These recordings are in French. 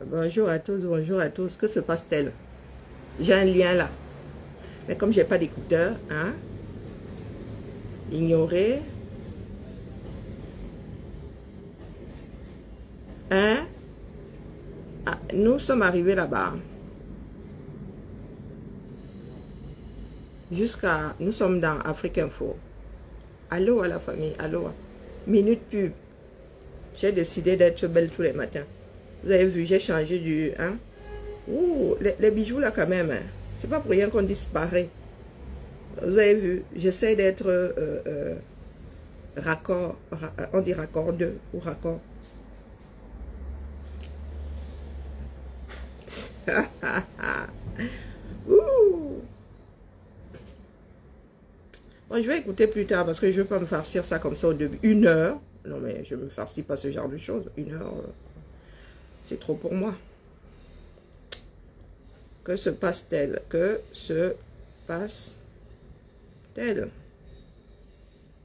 Bonjour à tous, bonjour à tous. Que se passe-t-il? J'ai un lien là. Mais comme j'ai pas d'écouteur, hein? Ignorer. Hein? Ah, nous sommes arrivés là-bas. Nous sommes dans Afrique Info. Allô à la famille, allô. Minute pub. J'ai décidé d'être belle tous les matins. Vous avez vu, j'ai changé du... Hein? Ouh, les bijoux là quand même. Hein? C'est pas pour rien qu'on disparaît. Vous avez vu, j'essaie d'être raccord. On dit raccord 2 ou raccord. Ouh. Bon, je vais écouter plus tard parce que je ne veux pas me farcir ça comme ça au début. 1 heure. Non mais je ne me farcis pas ce genre de choses. 1 heure, c'est trop pour moi. Que se passe-t-il? Que se passe-t-il?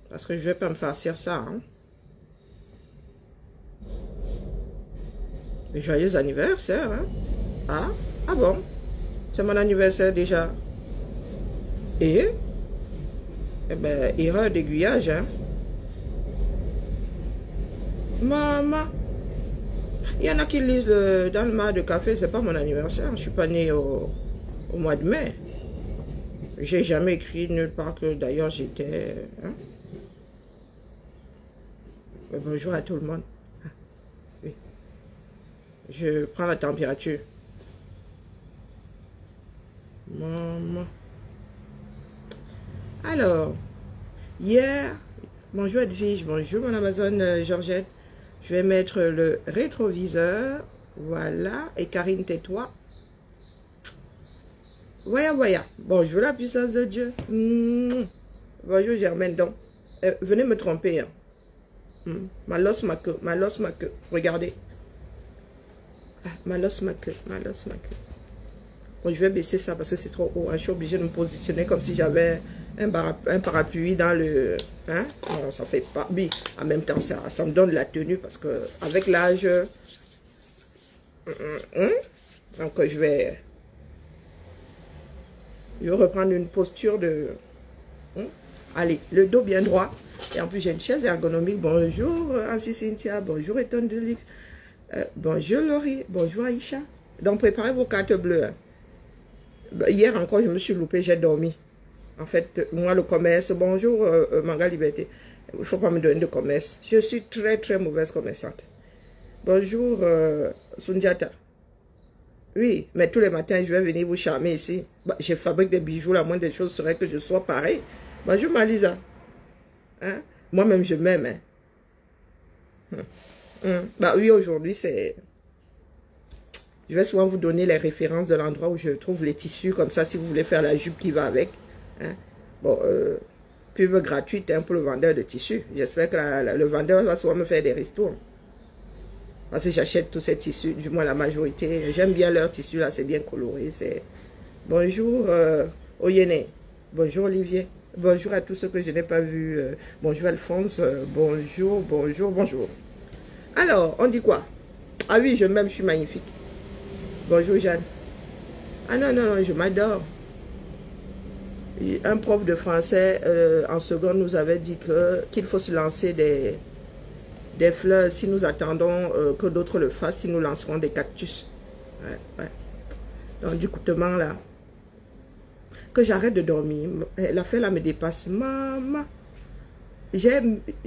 Parce que je ne vais pas me farcir ça. Hein? Mais joyeux anniversaire. Hein? Ah bon? C'est mon anniversaire déjà. Et? Eh ben, erreur d'aiguillage. Hein? Maman. Il y en a qui lisent dans le mar de café, c'est pas mon anniversaire. Je suis pas née au mois de mai. J'ai jamais écrit nulle part que d'ailleurs j'étais... Hein? Bonjour à tout le monde. Oui. Je prends la température. Maman. Alors, hier, bonjour Edwige, bonjour mon Amazon Georgette. Je vais mettre le rétroviseur. Voilà. Et Karine, tais-toi. Voilà. Bonjour la puissance de Dieu. Bonjour Germaine. Donc, venez me tromper. Hein. Malos ma queue. Regardez. Malos ma queue. Bon, je vais baisser ça parce que c'est trop haut. Je suis obligée de me positionner comme si j'avais un parapluie dans le... Hein? Non, ça fait pas... Oui, en même temps, ça me donne la tenue parce que avec l'âge... Donc, je vais reprendre une posture de... Allez, le dos bien droit. Et en plus, j'ai une chaise ergonomique. Bonjour, Ancy Cynthia. Bonjour, Eton Delix. Bonjour, Laurie. Bonjour, Aïcha. Donc, préparez vos cartes bleues. Hein. Hier encore, je me suis loupée, j'ai dormi. En fait, moi, le commerce, bonjour, Manga Liberté. Il ne faut pas me donner de commerce. Je suis très, très mauvaise commerçante. Bonjour, Sundiata. Oui, mais tous les matins, je vais venir vous charmer ici. Bah, je fabrique des bijoux, la moindre des choses serait que je sois pareil. Bonjour, Malisa. Hein? Moi-même, je m'aime. Hein? Bah oui, aujourd'hui, c'est... Je vais souvent vous donner les références de l'endroit où je trouve les tissus, comme ça, si vous voulez faire la jupe qui va avec. Hein. Bon, pub gratuite hein, pour le vendeur de tissus. J'espère que le vendeur va souvent me faire des ristournes. Parce que j'achète tous ces tissus, du moins la majorité. J'aime bien leur tissu, là, c'est bien coloré. Bonjour, Oyene. Bonjour, Olivier. Bonjour à tous ceux que je n'ai pas vus. Bonjour, Alphonse. Bonjour. Alors, on dit quoi? Ah oui, je m'aime, je suis magnifique. Bonjour Jeanne. Ah non, je m'adore. Un prof de français en seconde nous avait dit qu'il faut se lancer des fleurs. Si nous attendons que d'autres le fassent, si nous lancerons des cactus. Ouais. Donc du coutement là. Que j'arrête de dormir. L'affaire là me dépasse. Maman.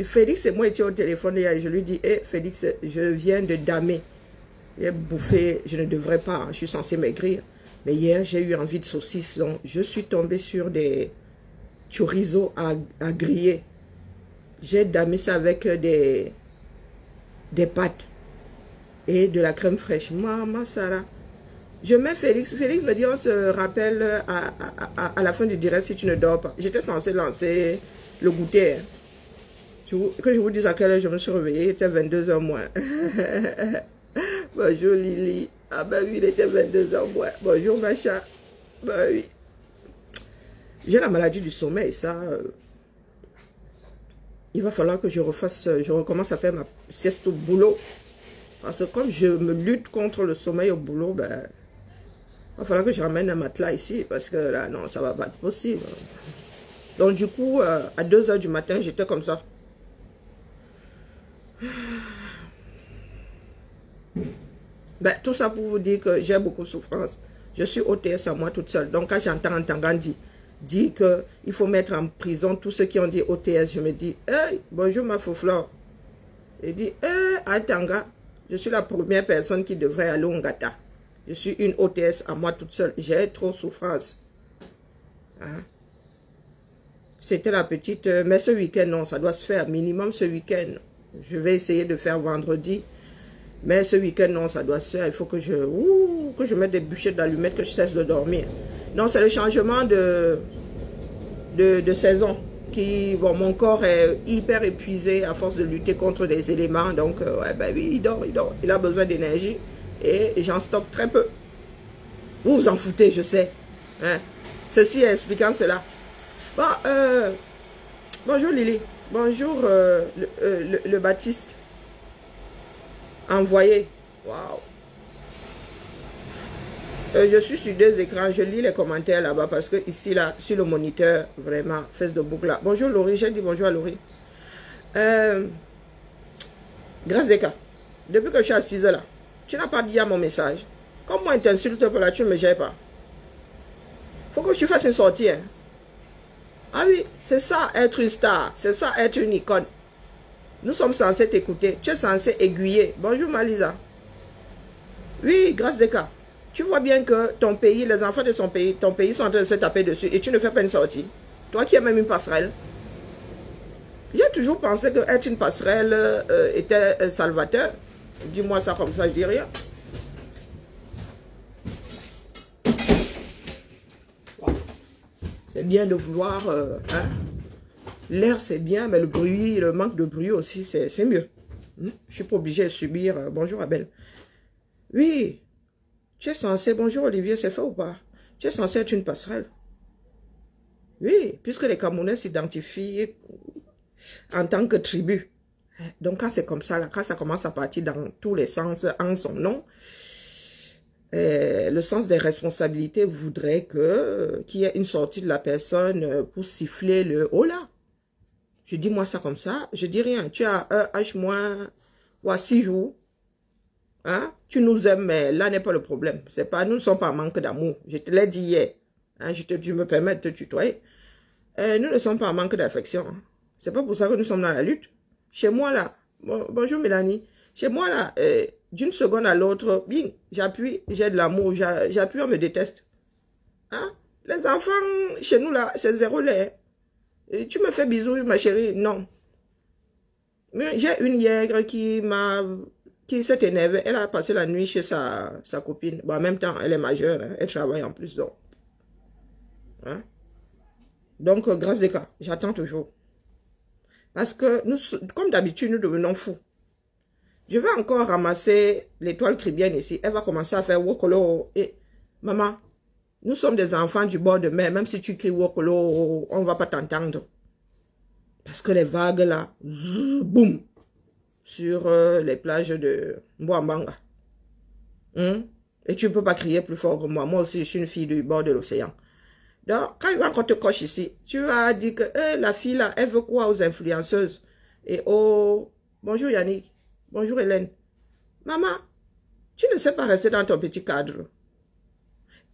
Félix et moi étions au téléphone et je lui dis, Félix, je viens de damer. J'ai bouffé, je ne devrais pas, hein, je suis censée maigrir. Mais hier, j'ai eu envie de saucisses. Donc, je suis tombée sur des chorizo à griller. J'ai damé ça avec des pâtes et de la crème fraîche. Maman Sarah. Je mets Félix. Félix me dit, on se rappelle à la fin du direct si tu ne dors pas. J'étais censée lancer le goûter. Hein. Que je vous dise à quelle heure je me suis réveillée, il était 22h moins. Bonjour Lily. Ah ben oui, il était 22h moins. Bonjour Macha. Ben oui. J'ai la maladie du sommeil, ça. Il va falloir que je recommence à faire ma sieste au boulot. Parce que comme je me lutte contre le sommeil au boulot, ben, il va falloir que je ramène un matelas ici. Parce que là, non, ça va pas être possible. Donc du coup, à 2 h du matin, j'étais comme ça. Ben, tout ça pour vous dire que j'ai beaucoup de souffrance. Je suis OTS à moi toute seule. Donc quand j'entends Antangan dire qu'il faut mettre en prison tous ceux qui ont dit OTS, je me dis, hey, bonjour ma fouflore. Il dit, hey, Atanga, je suis la première personne qui devrait aller au Ngata. Je suis une OTS à moi toute seule. J'ai trop de souffrance. Hein? C'était la petite... mais ce week-end, non, ça doit se faire. Minimum ce week-end. Je vais essayer de faire vendredi. Mais ce week-end, non, ça doit se faire. Il faut que je mette des bûchées d'allumettes, que je cesse de dormir. Non, c'est le changement de saison. Bon, mon corps est hyper épuisé à force de lutter contre des éléments. Donc, ouais, ben oui, il dort. Il a besoin d'énergie. Et j'en stocke très peu. Vous vous en foutez, je sais. Hein? Ceci expliquant cela. Bon, bonjour Lily. Bonjour le Baptiste. Envoyé. Waouh. Je suis sur 2 écrans. Je lis les commentaires là-bas parce que ici, là, sur le moniteur, vraiment, fesse de boucle là. Bonjour Laurie. J'ai dit bonjour à Laurie. Grâce des cas. Depuis que je suis assise là, tu n'as pas dit à mon message. Comme moi, on t'insulte là, tu ne me gères pas. Faut que tu fasses une sortie. Hein. Ah oui, c'est ça être une star. C'est ça être une icône. Nous sommes censés t'écouter. Tu es censé aiguiller. Bonjour Malisa. Oui, grâce des cas. Tu vois bien que ton pays, les enfants de ton pays sont en train de se taper dessus et tu ne fais pas une sortie. Toi qui es même une passerelle. J'ai toujours pensé que être une passerelle était salvateur. Dis-moi ça comme ça, je dis rien. C'est bien de vouloir... hein? L'air, c'est bien, mais le bruit, le manque de bruit aussi, c'est mieux. Je ne suis pas obligée de subir. Bonjour, Abel. Oui, tu es censé... Bonjour, Olivier, c'est fait ou pas? Tu es censé être une passerelle. Oui, puisque les Camerounais s'identifient en tant que tribu. Donc, quand c'est comme ça, là, quand ça commence à partir dans tous les sens en son nom, le sens des responsabilités voudrait qu'il y ait une sortie de la personne pour siffler le « Oh là !» Je dis moi ça comme ça, je dis rien. Tu as un H moins ou 6 jours. Hein? Tu nous aimes, mais là n'est pas le problème. C'est pas, nous ne sommes pas en manque d'amour. Je te l'ai dit hier. Hein? Je me permets de te tutoyer. Nous ne sommes pas en manque d'affection. Hein? C'est pas pour ça que nous sommes dans la lutte. Chez moi là, bonjour Mélanie. Chez moi là, d'une seconde à l'autre, bing, j'appuie, j'ai de l'amour, j'appuie, on me déteste. Hein? Les enfants, chez nous là, c'est 0 lait. Et tu me fais bisous, ma chérie? Non. J'ai une hier qui s'est énervée. Elle a passé la nuit chez sa copine. Bon, en même temps, elle est majeure. Hein, elle travaille en plus. Donc, hein? Donc grâce des cas, j'attends toujours. Parce que, nous, comme d'habitude, nous devenons fous. Je vais encore ramasser l'étoile cribienne ici. Elle va commencer à faire wokolo. Et maman, nous sommes des enfants du bord de mer. Même si tu cries wokolo, on ne va pas t'entendre. Parce que les vagues là, boum, sur les plages de Mbouambanga. Et tu ne peux pas crier plus fort que moi. Moi aussi, je suis une fille du bord de l'océan. Donc, quand il va encore te cocher ici, tu vas dire que la fille là, elle veut quoi aux influenceuses? Et bonjour Yannick, bonjour Hélène. Maman, tu ne sais pas rester dans ton petit cadre.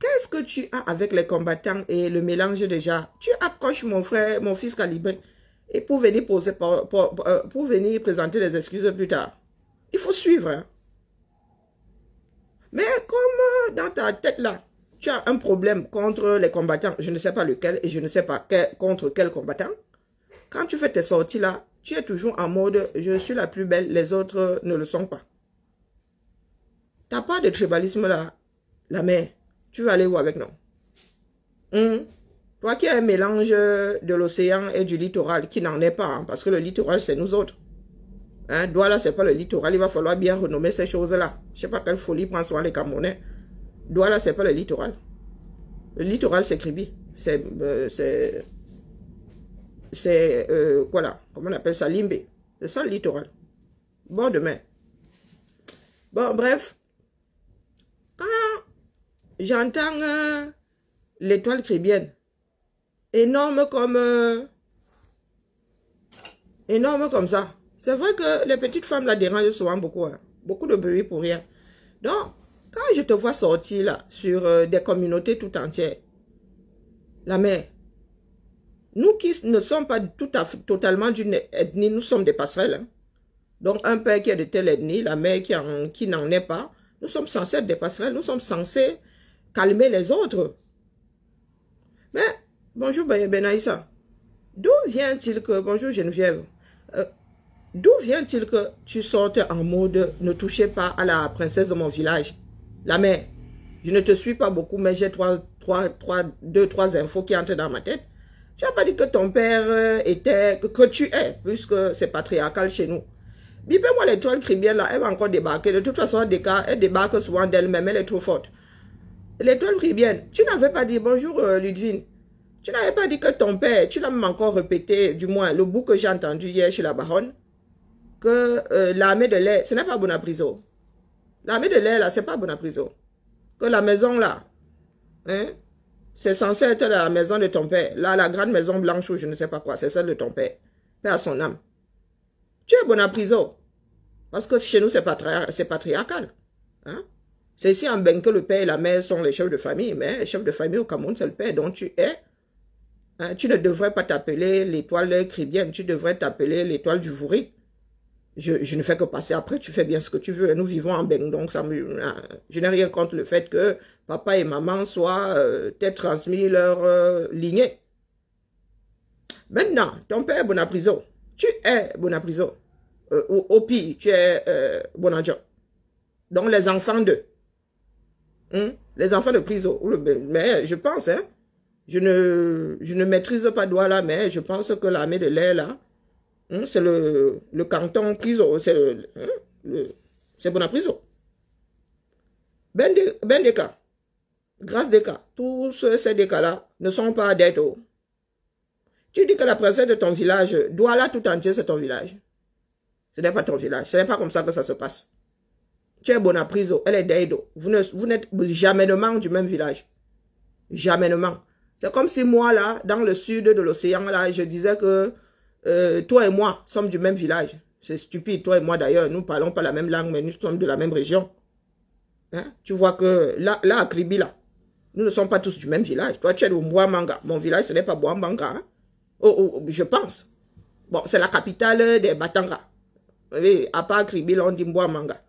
Qu'est-ce que tu as avec les combattants et le mélange déjà? Tu accroches mon frère, mon fils calibré. Et pour venir poser, pour venir présenter les excuses plus tard. Il faut suivre. Hein. Mais comme dans ta tête là, tu as un problème contre les combattants, je ne sais pas lequel, et je ne sais pas contre quel combattant. Quand tu fais tes sorties là, tu es toujours en mode, je suis la plus belle, les autres ne le sont pas. Tu n'as pas de tribalisme là, la mère. Tu vas aller où avec nous? Toi qui as un mélange de l'océan et du littoral, qui n'en est pas, hein, parce que le littoral, c'est nous autres. Hein, Douala, c'est pas le littoral, il va falloir bien renommer ces choses-là. Je ne sais pas quelle folie prend soin les Camerounais. Douala, c'est pas le littoral. Le littoral, c'est Kribi. C'est quoi là? Comment on appelle ça? Limbé. C'est ça le littoral. Bord de mer. Bon, bref. Quand j'entends l'étoile caribéenne, énorme comme ça. C'est vrai que les petites femmes la dérangent souvent beaucoup. Hein. Beaucoup de bruit pour rien. Donc, quand je te vois sortir là, sur des communautés tout entières, la mère, nous qui ne sommes pas totalement d'une ethnie, nous sommes des passerelles. Hein. Donc, un père qui est de telle ethnie, la mère qui n'en est pas, nous sommes censés être des passerelles, nous sommes censés calmer les autres. Mais, bonjour Benaïssa, d'où vient-il que, bonjour Geneviève, d'où vient-il que tu sortes en mode ne touchez pas à la princesse de mon village, la mère? Je ne te suis pas beaucoup, mais j'ai deux, trois infos qui entrent dans ma tête. Tu n'as pas dit que ton père était, que tu es, puisque c'est patriarcal chez nous. Bipez-moi l'étoile caribéenne là, elle va encore débarquer. De toute façon, elle débarque souvent d'elle-même, elle est trop forte. L'étoile caribéenne, tu n'avais pas dit, bonjour Ludwine, tu n'avais pas dit que ton père, tu l'as même encore répété, du moins le bout que j'ai entendu hier chez la baronne, que l'armée de l'air, ce n'est pas Bonapriso. L'armée de l'air là, c'est pas Bonapriso. Que la maison là, hein, c'est censé être la maison de ton père. Là, la grande maison blanche ou je ne sais pas quoi, c'est celle de ton père. Père à son âme. Tu es Bonapriso. Parce que chez nous, c'est patriarcal. Hein? C'est ici en Bengue que le père et la mère sont les chefs de famille. Mais les chefs de famille au Cameroun, c'est le père dont tu es. Hein? Tu ne devrais pas t'appeler l'étoile caribéenne. Tu devrais t'appeler l'étoile du Vouri. Je ne fais que passer après, tu fais bien ce que tu veux. Nous vivons en Bengue, donc je n'ai rien contre le fait que papa et maman soient t'aient transmis leur lignée. Maintenant, ton père est Bonapriso. Tu es Bonapriso. Au pire, tu es Bonadjo. Donc les enfants de... les enfants de Priso. Mais je pense, hein, je ne maîtrise pas droit là, mais je pense que l'armée de l'air là, c'est le canton Priso, c'est Bonapriso. Ben des cas, grâce des cas, tous ces cas-là ne sont pas d'être. Tu dis que la princesse de ton village, Douala tout entier, c'est ton village. Ce n'est pas ton village, ce n'est pas comme ça que ça se passe. Tu es Bonapriso, elle est d'Eido. Vous n'êtes jamais du même village. Jamais. C'est comme si moi, là, dans le sud de l'océan, là, je disais que toi et moi sommes du même village. C'est stupide, toi et moi d'ailleurs, nous ne parlons pas la même langue, mais nous sommes de la même région. Hein? Tu vois que là à Kribi, là, nous ne sommes pas tous du même village. Toi, tu es de Mboamanga. Mon village, ce n'est pas Mboamanga. Hein? Je pense. Bon, c'est la capitale des Batanga. Oui, à part Kribi, on dit Mboamanga.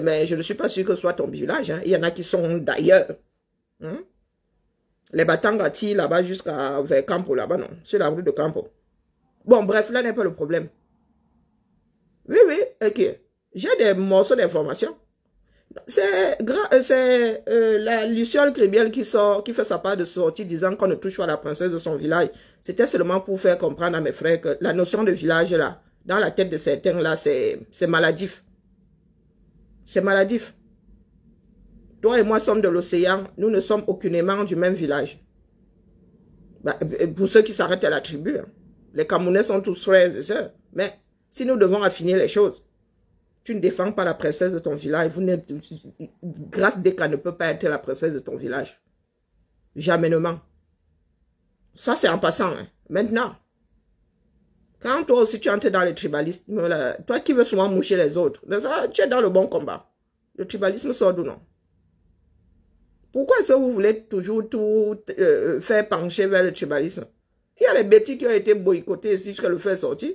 Mais je ne suis pas sûr que ce soit ton village. Hein. Il y en a qui sont d'ailleurs. Hein? Les Batanga tirent là-bas jusqu'à vers Campo, là-bas, non. C'est la rue de Campo. Bon, bref, là n'est pas le problème. Oui, ok. J'ai des morceaux d'informations. C'est la Luciole Caribéenne qui fait sa part de sortie disant qu'on ne touche pas à la princesse de son village. C'était seulement pour faire comprendre à mes frères que la notion de village, là, dans la tête de certains, là, c'est maladif. C'est maladif. Toi et moi sommes de l'océan, nous ne sommes aucunement du même village. Bah, pour ceux qui s'arrêtent à la tribu, hein. Les Camerounais sont tous frères et sœurs. Mais si nous devons affiner les choses, tu ne défends pas la princesse de ton village. Grâce des cas ne peut pas être la princesse de ton village. Jamais. Ça, c'est en passant. Hein. Maintenant, quand toi aussi tu entres dans le tribalisme, là, toi qui veux souvent moucher les autres, ça, tu es dans le bon combat. Le tribalisme sort d'où non? Pourquoi est-ce que vous voulez toujours tout faire pencher vers le tribalisme? Il y a les bêtis qui ont été boycottés ici jusqu'à le faire sortir.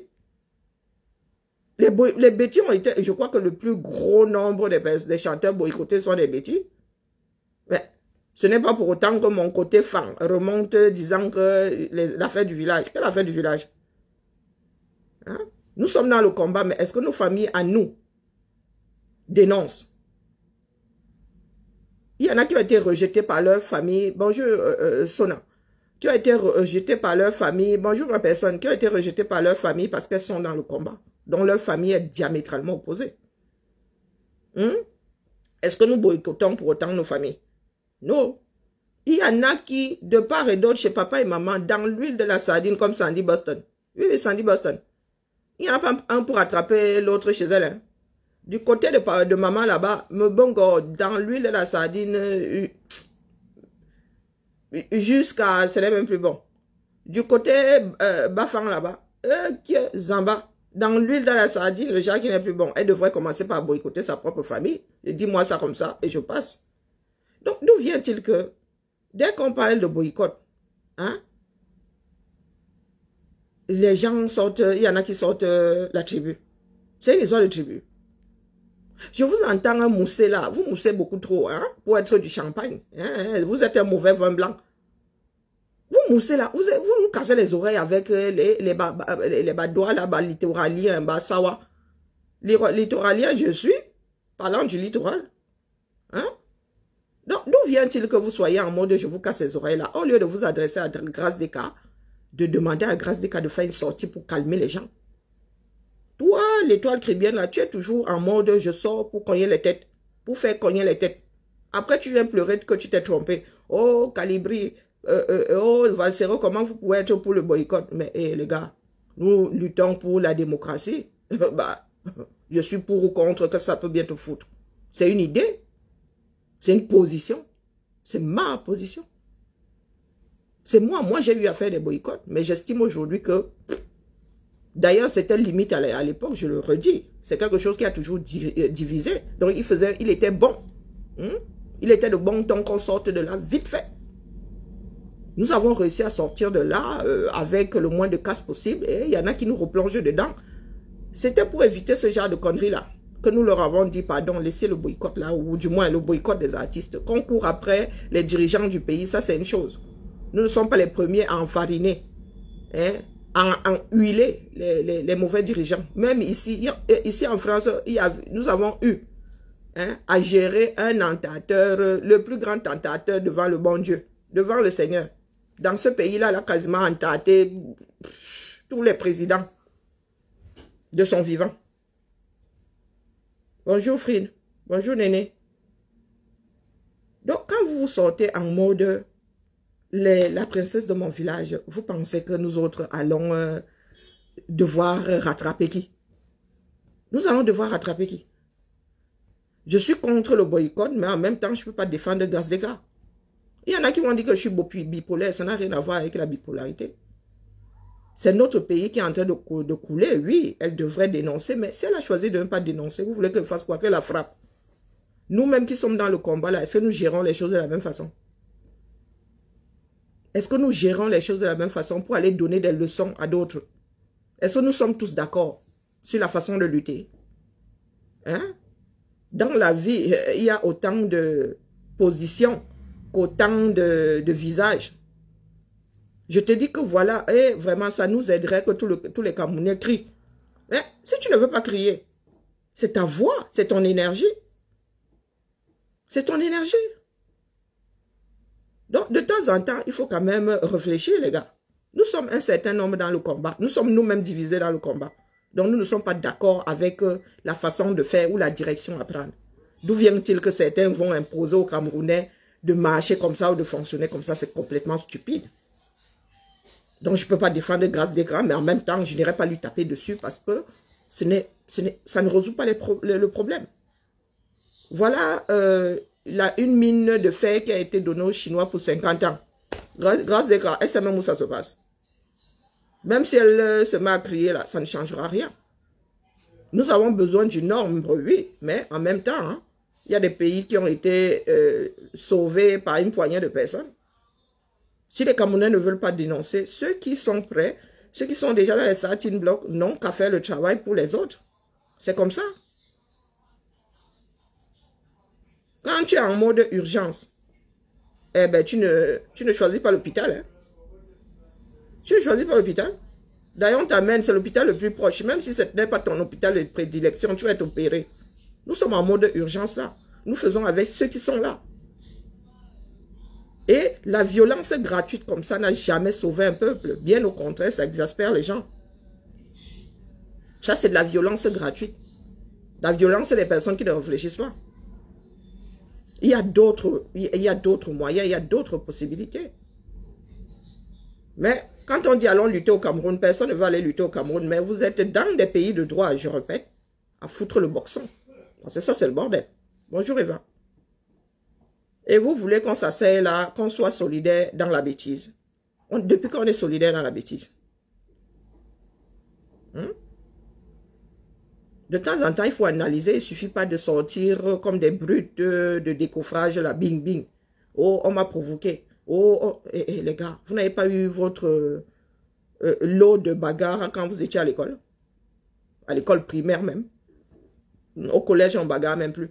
Les bêtis ont été, je crois que le plus gros nombre des chanteurs boycottés sont des bêtis. Mais ce n'est pas pour autant que mon côté fan remonte disant que l'affaire du village. Quelle affaire du village? Hein? Nous sommes dans le combat, mais est-ce que nos familles, à nous, dénoncent? Il y en a qui ont été rejetés par leur famille. Bonjour, Sona. Qui ont été rejetés par leur famille. Bonjour, ma personne. Qui ont été rejetés par leur famille parce qu'elles sont dans le combat. Donc, leur famille est diamétralement opposée. Est-ce que nous boycottons pour autant nos familles? Non. Il y en a qui, de part et d'autre, chez papa et maman, dans l'huile de la sardine, comme Sandy Boston. Oui, Sandy Boston. Il n'y en a pas un pour attraper l'autre chez elle. Hein. Du côté de maman là-bas, me bongo, dans l'huile de la sardine, jusqu'à, ce n'est même plus bon. Du côté Bafang là-bas, Zamba, dans l'huile de la sardine, le genre qui n'est plus bon, elle devrait commencer par boycotter sa propre famille. Dis-moi ça comme ça et je passe. Donc, d'où vient-il que, dès qu'on parle de boycott, hein, les gens sortent, il y en a qui sortent la tribu. C'est une histoire de tribu. Je vous entends mousser là, vous moussez beaucoup trop, hein, pour être du champagne. Hein, vous êtes un mauvais vin blanc. Vous moussez là, vous nous cassez les oreilles avec les badois là, les littoraliens, sawa. Littoraliens, je suis, parlant du littoral. Hein? Donc, d'où vient-il que vous soyez en mode je vous casse les oreilles là, au lieu de vous adresser à Grâce des cas, de demander à Grâce des cas de faire une sortie pour calmer les gens. Toi, l'étoile chrétienne là, tu es toujours en mode je sors pour cogner les têtes, pour faire cogner les têtes. Après, tu viens pleurer que tu t'es trompé. Oh, Calibri, oh, Valsero, comment vous pouvez être pour le boycott? Mais les gars, nous luttons pour la démocratie. Bah, je suis pour ou contre que ça peut bien te foutre. C'est une idée. C'est une position. C'est ma position. C'est moi. Moi, j'ai eu à faire des boycotts. Mais j'estime aujourd'hui que... D'ailleurs, c'était limite à l'époque, je le redis. C'est quelque chose qui a toujours divisé. Donc, il était bon. Il était de bon temps qu'on sorte de là vite fait. Nous avons réussi à sortir de là avec le moins de casse possible. Et il y en a qui nous replongent dedans. C'était pour éviter ce genre de conneries-là. Que nous leur avons dit, pardon, laissez le boycott là, ou du moins le boycott des artistes. Qu'on court après les dirigeants du pays, ça c'est une chose. Nous ne sommes pas les premiers à enfariner, hein, à huiler les mauvais dirigeants. Même ici en France, nous avons eu hein, à gérer un tentateur, le plus grand tentateur devant le bon Dieu, devant le Seigneur. Dans ce pays-là, il a quasiment entaté tous les présidents de son vivant. Bonjour Fride, bonjour Néné. Donc quand vous sortez en mode la princesse de mon village, vous pensez que nous autres allons devoir rattraper qui? Nous allons devoir rattraper qui? Je suis contre le boycott, mais en même temps, je ne peux pas défendre Grâce des gars. Il y en a qui m'ont dit que je suis bipolaire, ça n'a rien à voir avec la bipolarité. C'est notre pays qui est en train de couler. Oui, elle devrait dénoncer, mais si elle a choisi de ne pas dénoncer, vous voulez qu'elle fasse quoi? Qu'elle la frappe? Nous-mêmes qui sommes dans le combat, là, est-ce que nous gérons les choses de la même façon? Est-ce que nous gérons les choses de la même façon pour aller donner des leçons à d'autres? Est-ce que nous sommes tous d'accord sur la façon de lutter? Hein? Dans la vie, il y a autant de positions qu'autant de visages. Je te dis que voilà, et vraiment, ça nous aiderait que tous les Camerounais crient. Mais si tu ne veux pas crier, c'est ta voix, c'est ton énergie. C'est ton énergie. Donc, de temps en temps, il faut quand même réfléchir, les gars. Nous sommes un certain nombre dans le combat. Nous sommes nous-mêmes divisés dans le combat. Donc, nous ne sommes pas d'accord avec la façon de faire ou la direction à prendre. D'où vient-il que certains vont imposer aux Camerounais de marcher comme ça ou de fonctionner comme ça? C'est complètement stupide. Donc, je ne peux pas défendre Grâce des grands, mais en même temps, je n'irai pas lui taper dessus parce que ça ne résout pas le problème. Voilà une mine de fer qui a été donnée aux Chinois pour 50 ans. Grâce des grands, elle sait même où ça se passe. Même si elle se met à crier là, ça ne changera rien. Nous avons besoin du nombre, oui, mais en même temps, hein, il y a des pays qui ont été sauvés par une poignée de personnes. Si les Camerounais ne veulent pas dénoncer, ceux qui sont prêts, ceux qui sont déjà dans les starting blocks, n'ont qu'à faire le travail pour les autres. C'est comme ça. Quand tu es en mode urgence, eh ben, tu ne choisis pas l'hôpital. Hein. Tu ne choisis pas l'hôpital. D'ailleurs, on t'amène, c'est l'hôpital le plus proche. Même si ce n'est pas ton hôpital de prédilection, tu vas être opéré. Nous sommes en mode urgence là. Nous faisons avec ceux qui sont là. Et la violence gratuite comme ça n'a jamais sauvé un peuple. Bien au contraire, ça exaspère les gens. Ça, c'est de la violence gratuite. La violence, c'est les personnes qui ne réfléchissent pas. Il y a d'autres moyens, il y a d'autres possibilités. Mais quand on dit allons lutter au Cameroun, personne ne va aller lutter au Cameroun. Mais vous êtes dans des pays de droit, je répète, à foutre le boxon. Parce que ça, c'est le bordel. Bonjour Eva. Et vous voulez qu'on s'asseye là, qu'on soit solidaire dans la bêtise. Depuis qu'on est solidaire dans la bêtise. De temps en temps, il faut analyser. Il ne suffit pas de sortir comme des brutes de décoffrage, là, bing, bing. Oh, on m'a provoqué. Oh, les gars, vous n'avez pas eu votre lot de bagarre quand vous étiez à l'école? À l'école primaire même. Au collège, on bagarre même plus.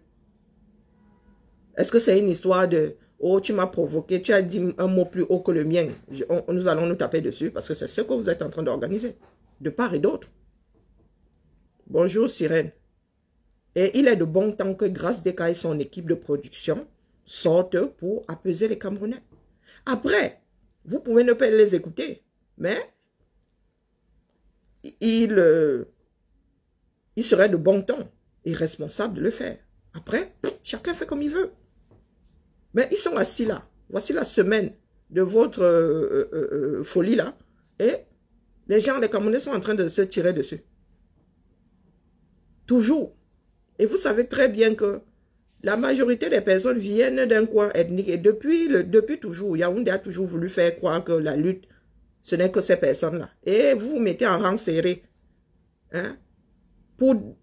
Est-ce que c'est une histoire de « Oh, tu m'as provoqué, tu as dit un mot plus haut que le mien. Nous allons nous taper dessus parce que c'est ce que vous êtes en train d'organiser. De part et d'autre. » Bonjour, Sirène. Et il est de bon temps que Grâce Deka et son équipe de production sortent pour apaiser les Camerounais. Après, vous pouvez ne pas les écouter, mais il serait de bon temps et responsable de le faire. Après, chacun fait comme il veut. Mais ils sont assis là. Voici la semaine de votre folie là. Et les gens, les Camerounais sont en train de se tirer dessus. Toujours. Et vous savez très bien que la majorité des personnes viennent d'un coin ethnique. Et depuis toujours, Yaoundé a toujours voulu faire croire que la lutte, ce n'est que ces personnes-là. Et vous vous mettez en rang serré. Hein? Vous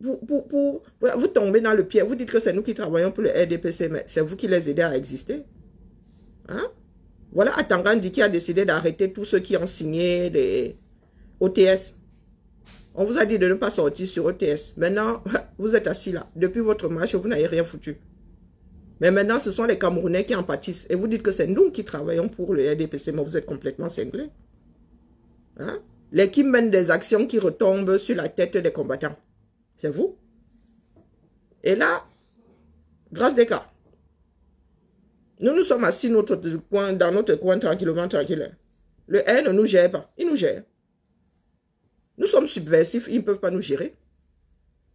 tombez dans le pied. Vous dites que c'est nous qui travaillons pour le RDPC, mais c'est vous qui les aidez à exister. Hein? Voilà Atangandi qui a décidé d'arrêter tous ceux qui ont signé les OTS. On vous a dit de ne pas sortir sur OTS. Maintenant, vous êtes assis là. Depuis votre marche, vous n'avez rien foutu. Mais maintenant, ce sont les Camerounais qui en pâtissent. Et vous dites que c'est nous qui travaillons pour le RDPC, mais vous êtes complètement cinglés. Hein? Les qui mènent des actions qui retombent sur la tête des combattants. C'est vous. Et là, Grâce Deka, nous sommes assis dans notre coin tranquillement, tranquille. Le R ne nous gère pas. Il nous gère. Nous sommes subversifs, ils ne peuvent pas nous gérer.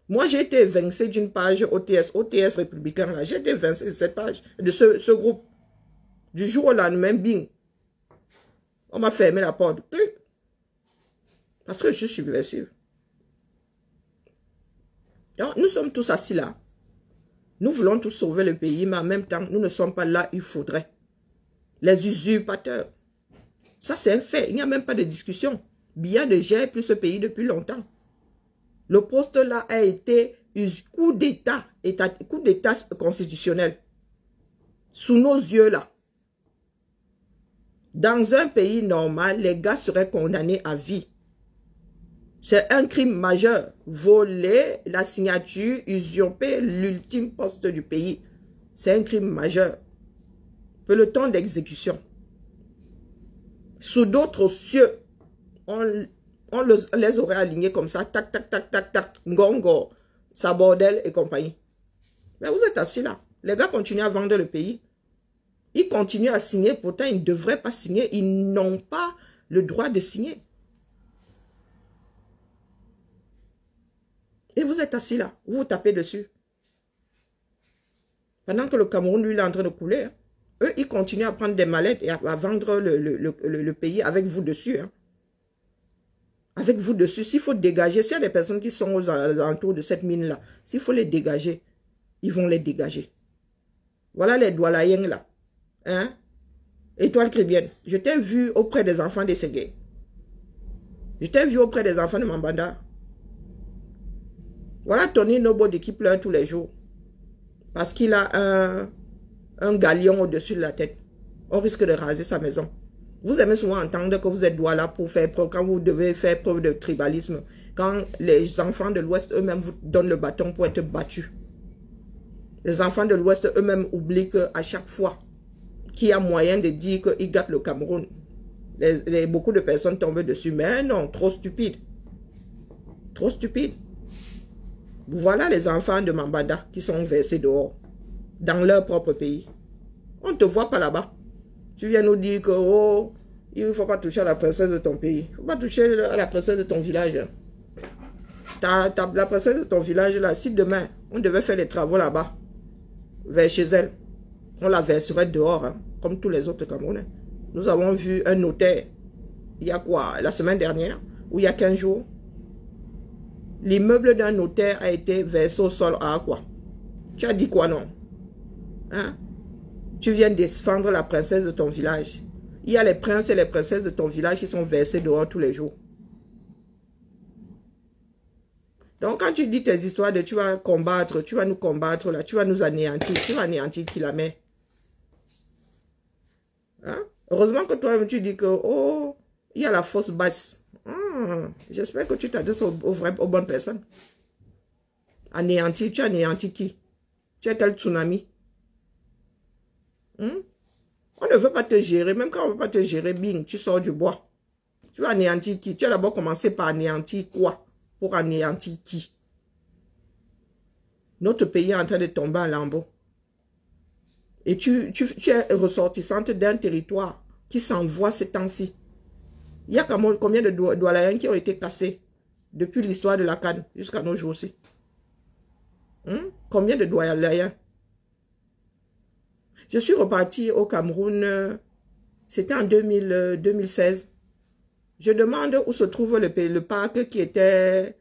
Moi, j'ai été évincé d'une page OTS républicain. J'ai été évincé de cette page, de ce groupe. Du jour au lendemain, bing. On m'a fermé la porte. Clic. Parce que je suis subversif. Donc, nous sommes tous assis là. Nous voulons tous sauver le pays, mais en même temps, nous ne sommes pas là où il faudrait. Les usurpateurs. Ça, c'est un fait. Il n'y a même pas de discussion. Biya ne gère plus ce pays depuis longtemps. Le poste là a été coup d'État constitutionnel. Sous nos yeux là. Dans un pays normal, les gars seraient condamnés à vie. C'est un crime majeur. Voler la signature, usurper l'ultime poste du pays. C'est un crime majeur. Peloton d'exécution. Sous d'autres cieux, on les aurait alignés comme ça. Tac, tac, tac, tac, tac. Ngongo, Sabordel et compagnie. Mais vous êtes assis là. Les gars continuent à vendre le pays. Ils continuent à signer. Pourtant, ils ne devraient pas signer. Ils n'ont pas le droit de signer. Et vous êtes assis là, vous vous tapez dessus. Pendant que le Cameroun, lui, il est en train de couler. Hein. Eux, ils continuent à prendre des mallettes et à vendre le pays avec vous dessus. Hein. Avec vous dessus, s'il faut dégager, s'il y a des personnes qui sont aux alentours de cette mine-là, s'il faut les dégager, ils vont les dégager. Voilà les doualayens là. Hein? Étoile Cribienne, je t'ai vu auprès des enfants des Ségué. Je t'ai vu auprès des enfants de Mambanda. Voilà Tony Nobody qui pleure tous les jours. Parce qu'il a un galion au-dessus de la tête. On risque de raser sa maison. Vous aimez souvent entendre que vous êtes douala pour faire preuve, quand vous devez faire preuve de tribalisme. Quand les enfants de l'Ouest eux-mêmes vous donnent le bâton pour être battus. Les enfants de l'Ouest eux-mêmes oublient qu'à chaque fois qu'il y a moyen de dire qu'ils gâtent le Cameroun, beaucoup de personnes tombent dessus. Mais non, trop stupide. Trop stupide. Voilà les enfants de Mambada qui sont versés dehors, dans leur propre pays. On ne te voit pas là-bas. Tu viens nous dire que oh, il ne faut pas toucher à la princesse de ton pays. Il ne faut pas toucher à la princesse de ton village. La princesse de ton village, là, si demain, on devait faire les travaux là-bas, vers chez elle, on la verserait dehors, hein, comme tous les autres Camerounais. Nous avons vu un notaire, il y a quoi, la semaine dernière, ou il y a 15 jours, l'immeuble d'un notaire a été versé au sol à quoi? Tu as dit quoi, non? Hein? Tu viens défendre la princesse de ton village. Il y a les princes et les princesses de ton village qui sont versés dehors tous les jours. Donc, quand tu dis tes histoires de tu vas combattre, tu vas nous combattre, là, tu vas nous anéantir, tu vas anéantir qui la met? Hein? Heureusement que toi-même, tu dis que, oh, il y a la fausse basse. J'espère que tu t'adresses aux bonnes personnes. Anéantir, tu anéantis qui? Tu es tel tsunami. On ne veut pas te gérer, même quand on ne veut pas te gérer, bing, tu sors du bois. Tu vas anéantir qui? Tu as d'abord commencé par anéantir quoi? Pour anéantir qui? Notre pays est en train de tomber en lambeaux. Et tu es ressortissante d'un territoire qui s'envoie ces temps-ci. Il y a combien de doualayens qui ont été cassés depuis l'histoire de la canne jusqu'à nos jours-ci? Combien de doualayens? Je suis reparti au Cameroun, c'était en 2016. Je demande où se trouve le parc qui était...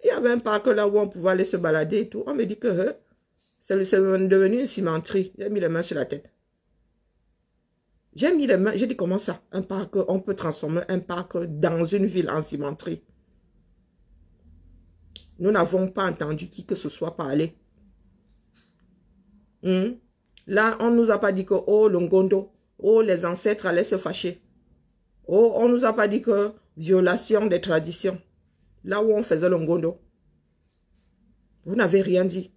Il y avait un parc là où on pouvait aller se balader et tout. On me dit que c'est devenu une cimenterie. J'ai mis les mains sur la tête. J'ai mis les mains, j'ai dit comment ça? Un parc, on peut transformer un parc dans une ville en cimenterie. Nous n'avons pas entendu qui que ce soit parler. Là, on ne nous a pas dit que, oh, Longondo, oh, les ancêtres allaient se fâcher. Oh, on ne nous a pas dit que violation des traditions. Là où on faisait Longondo. Vous n'avez rien dit.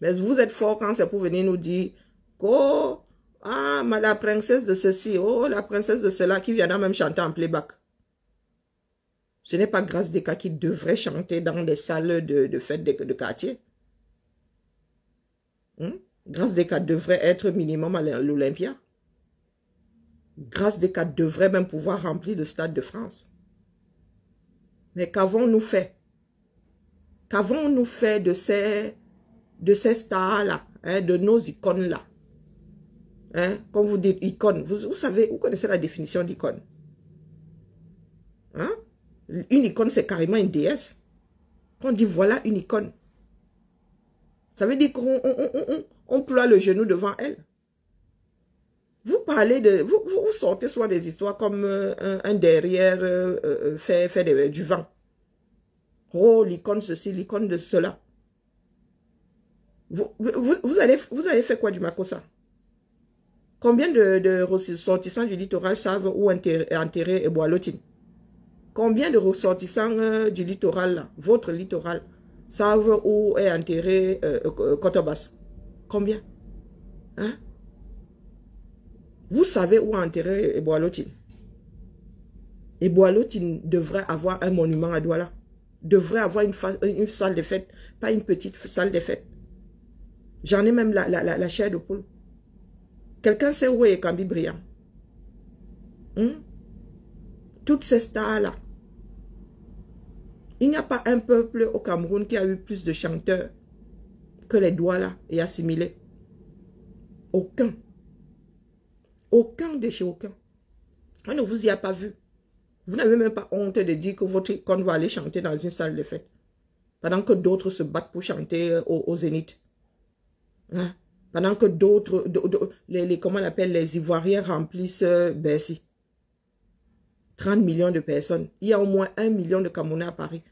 Mais vous êtes fort quand c'est pour venir nous dire, oh, ah, la princesse de ceci, oh, la princesse de cela, qui viendra même chanter en playback. Ce n'est pas Grâce Descas qui devrait chanter dans les salles de fête de quartier. Grâce Descas devrait être minimum à l'Olympia. Grâce Descas devrait même pouvoir remplir le Stade de France. Mais qu'avons-nous fait? Qu'avons-nous fait de ces stars-là, de nos icônes-là? Comme vous dites, icône. Vous savez, vous connaissez la définition d'icône. Une icône, c'est carrément une déesse. Quand on dit voilà une icône, ça veut dire qu'on ploie le genou devant elle. Vous parlez de... Vous sortez soit des histoires comme un derrière fait du vent. Oh, l'icône ceci, l'icône de cela. Vous avez fait quoi du Makossa? Combien de ressortissants du littoral savent où enterrer Eboalotine? Combien de ressortissants du littoral, là, votre littoral, savent où est enterré Kotobas? Combien? Vous savez où enterrer Eboalotine? Eboalotine devrait avoir un monument à Douala. Devrait avoir une salle de fête, pas une petite salle de fête. J'en ai même la chair de poule. Quelqu'un sait où est Kambi Briand? Toutes ces stars-là. Il n'y a pas un peuple au Cameroun qui a eu plus de chanteurs que les Douala et assimilés. Aucun. Aucun de chez aucun. On ne vous y a pas vu. Vous n'avez même pas honte de dire que votre icône va aller chanter dans une salle de fête. Pendant que d'autres se battent pour chanter au Zénith. Pendant que d'autres, comment on appelle, les Ivoiriens remplissent Bercy. 30 millions de personnes. Il y a au moins 1 million de Camerounais à Paris.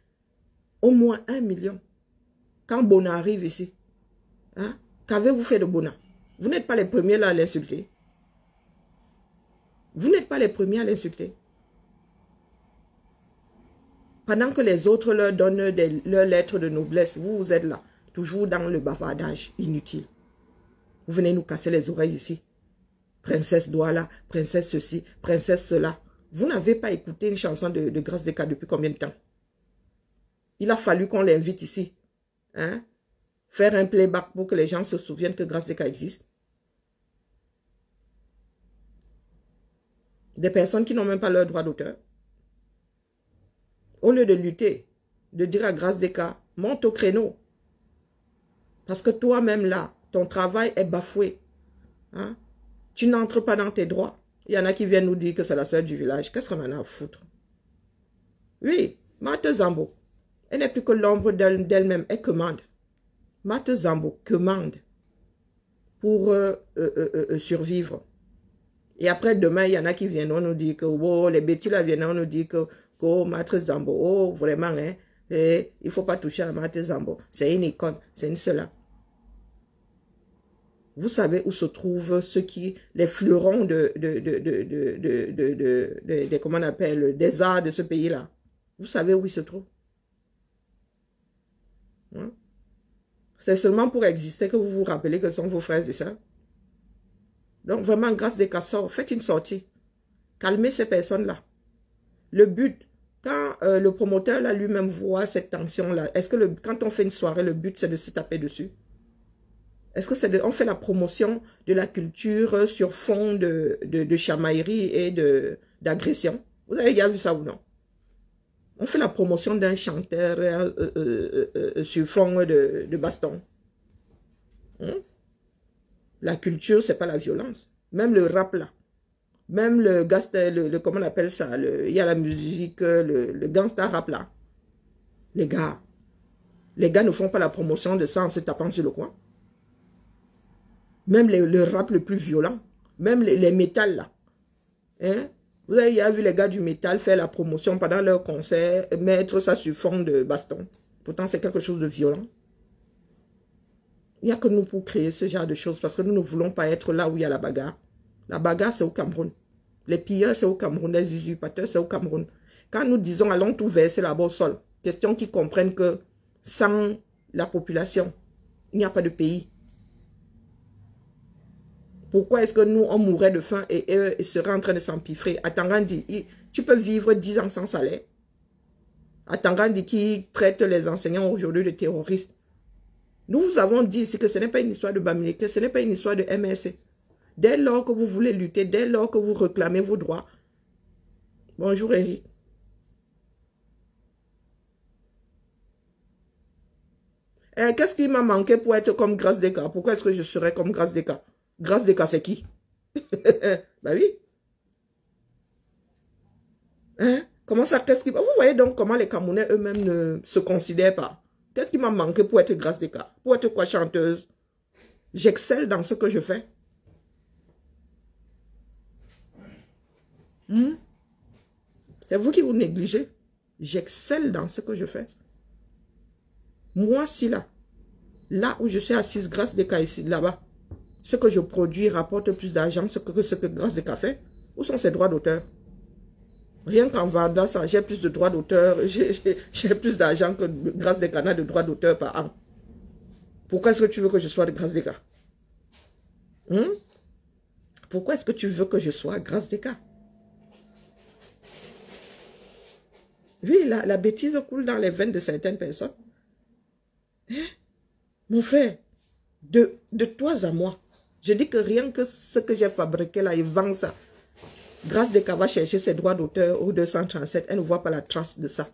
Au moins 1 million. Quand Bona arrive ici, qu'avez-vous fait de Bona? Vous n'êtes pas les premiers là à l'insulter. Vous n'êtes pas les premiers à l'insulter. Pendant que les autres leur donnent leurs lettres de noblesse, vous êtes là, toujours dans le bavardage inutile. Vous venez nous casser les oreilles ici. Princesse Douala, princesse ceci, princesse cela. Vous n'avez pas écouté une chanson de Grâce Descas depuis combien de temps? Il a fallu qu'on l'invite ici. Faire un playback pour que les gens se souviennent que Grâce Descas existe. Des personnes qui n'ont même pas leur droit d'auteur. Au lieu de lutter, de dire à Grâce Descas, monte au créneau. Parce que toi-même là, ton travail est bafoué. Tu n'entres pas dans tes droits. Il y en a qui viennent nous dire que c'est la sœur du village. Qu'est-ce qu'on en a à foutre? Oui, Marthe Zambo. Elle n'est plus que l'ombre d'elle-même. Elle commande. Mate Zambo commande pour survivre. Et après, demain, il y en a qui viendront nous dire que oh, les bêtis là viendront nous dire que oh, Mate Zambo, oh, vraiment, hein, il ne faut pas toucher à Mate Zambo. C'est une icône, c'est une seule. Vous savez où se trouvent ceux qui, les fleurons comment on appelle, des arts de ce pays-là. Vous savez où ils se trouvent. Hein? C'est seulement pour exister que vous vous rappelez que ce sont vos frères et sœurs. Donc vraiment, grâce des casseurs, faites une sortie. Calmez ces personnes-là. Le but, quand le promoteur là lui-même voit cette tension-là, est-ce que quand on fait une soirée, le but c'est de se taper dessus? Est-ce que c'est on fait la promotion de la culture sur fond de chamaillerie et d'agression? Vous avez déjà vu ça ou non? On fait la promotion d'un chanteur sur fond de baston. Hein? La culture, c'est pas la violence. Même le rap là. Même comment on appelle ça? Il y a la musique, le gangsta rap là. Les gars ne font pas la promotion de ça en se tapant sur le coin. Même le rap le plus violent. Même les métals là. Hein? Vous avez déjà vu les gars du métal faire la promotion pendant leur concert, mettre ça sur fond de baston. Pourtant, c'est quelque chose de violent. Il n'y a que nous pour créer ce genre de choses parce que nous ne voulons pas être là où il y a la bagarre. La bagarre, c'est au Cameroun. Les pilleurs, c'est au Cameroun. Les usurpateurs, c'est au Cameroun. Quand nous disons allons tout verser là-bas au sol, question qu'ils comprennent que sans la population, il n'y a pas de pays. Pourquoi est-ce que nous, on mourrait de faim et eux ils seraient en train de s'empiffrer? Atangandi, tu peux vivre 10 ans sans salaire. Atangandi qui traite les enseignants aujourd'hui de terroristes. Nous vous avons dit ici que ce n'est pas une histoire de Bamileke, que ce n'est pas une histoire de MSC. Dès lors que vous voulez lutter, dès lors que vous réclamez vos droits. Bonjour Eric. Qu'est-ce qui m'a manqué pour être comme Grâce Deka? Pourquoi est-ce que je serais comme Grâce Deka? Grâce Deka, c'est qui? Ben oui. Hein? Comment ça, qu'est-ce qui... Vous voyez donc comment les Camerounais eux-mêmes ne se considèrent pas. Qu'est-ce qui m'a manqué pour être Grâce Deka? Pour être quoi, chanteuse? J'excelle dans ce que je fais. C'est vous qui vous négligez. J'excelle dans ce que je fais. Moi, si là où je suis assise, Grâce Deka ici, là-bas, ce que je produis rapporte plus d'argent que ce que Grâce Deka fait. Où sont ses droits d'auteur? Rien qu'en vendant ça, j'ai plus de droits d'auteur, j'ai plus d'argent que Grâce Deka n'a de droits d'auteur par an. Pourquoi est-ce que tu veux que je sois de Grâce Deka? Pourquoi est-ce que tu veux que je sois Grâce Deka? Oui, la bêtise coule dans les veines de certaines personnes. Hein? Mon frère, de toi à moi, je dis que rien que ce que j'ai fabriqué là, il vend ça. Grâce Deka va chercher ses droits d'auteur au 237, elle ne voit pas la trace de ça.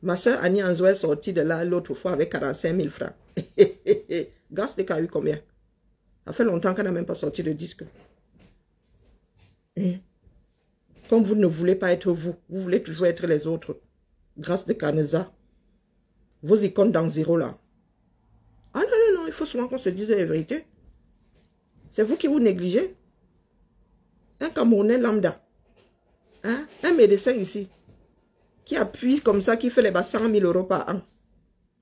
Ma soeur Annie Anzo est sortie de là l'autre fois avec 45 000 francs. Grâce Deka a eu combien? Ça fait longtemps qu'elle n'a même pas sorti de disque. Comme vous ne voulez pas être vous, vous voulez toujours être les autres. Grâce Deka Neza. Vos icônes dans zéro là. Ah non, non, non, il faut souvent qu'on se dise la vérité. C'est vous qui vous négligez. Un Camerounais lambda. Hein? Un médecin ici. Qui appuie comme ça, qui fait les 100 000 € par an.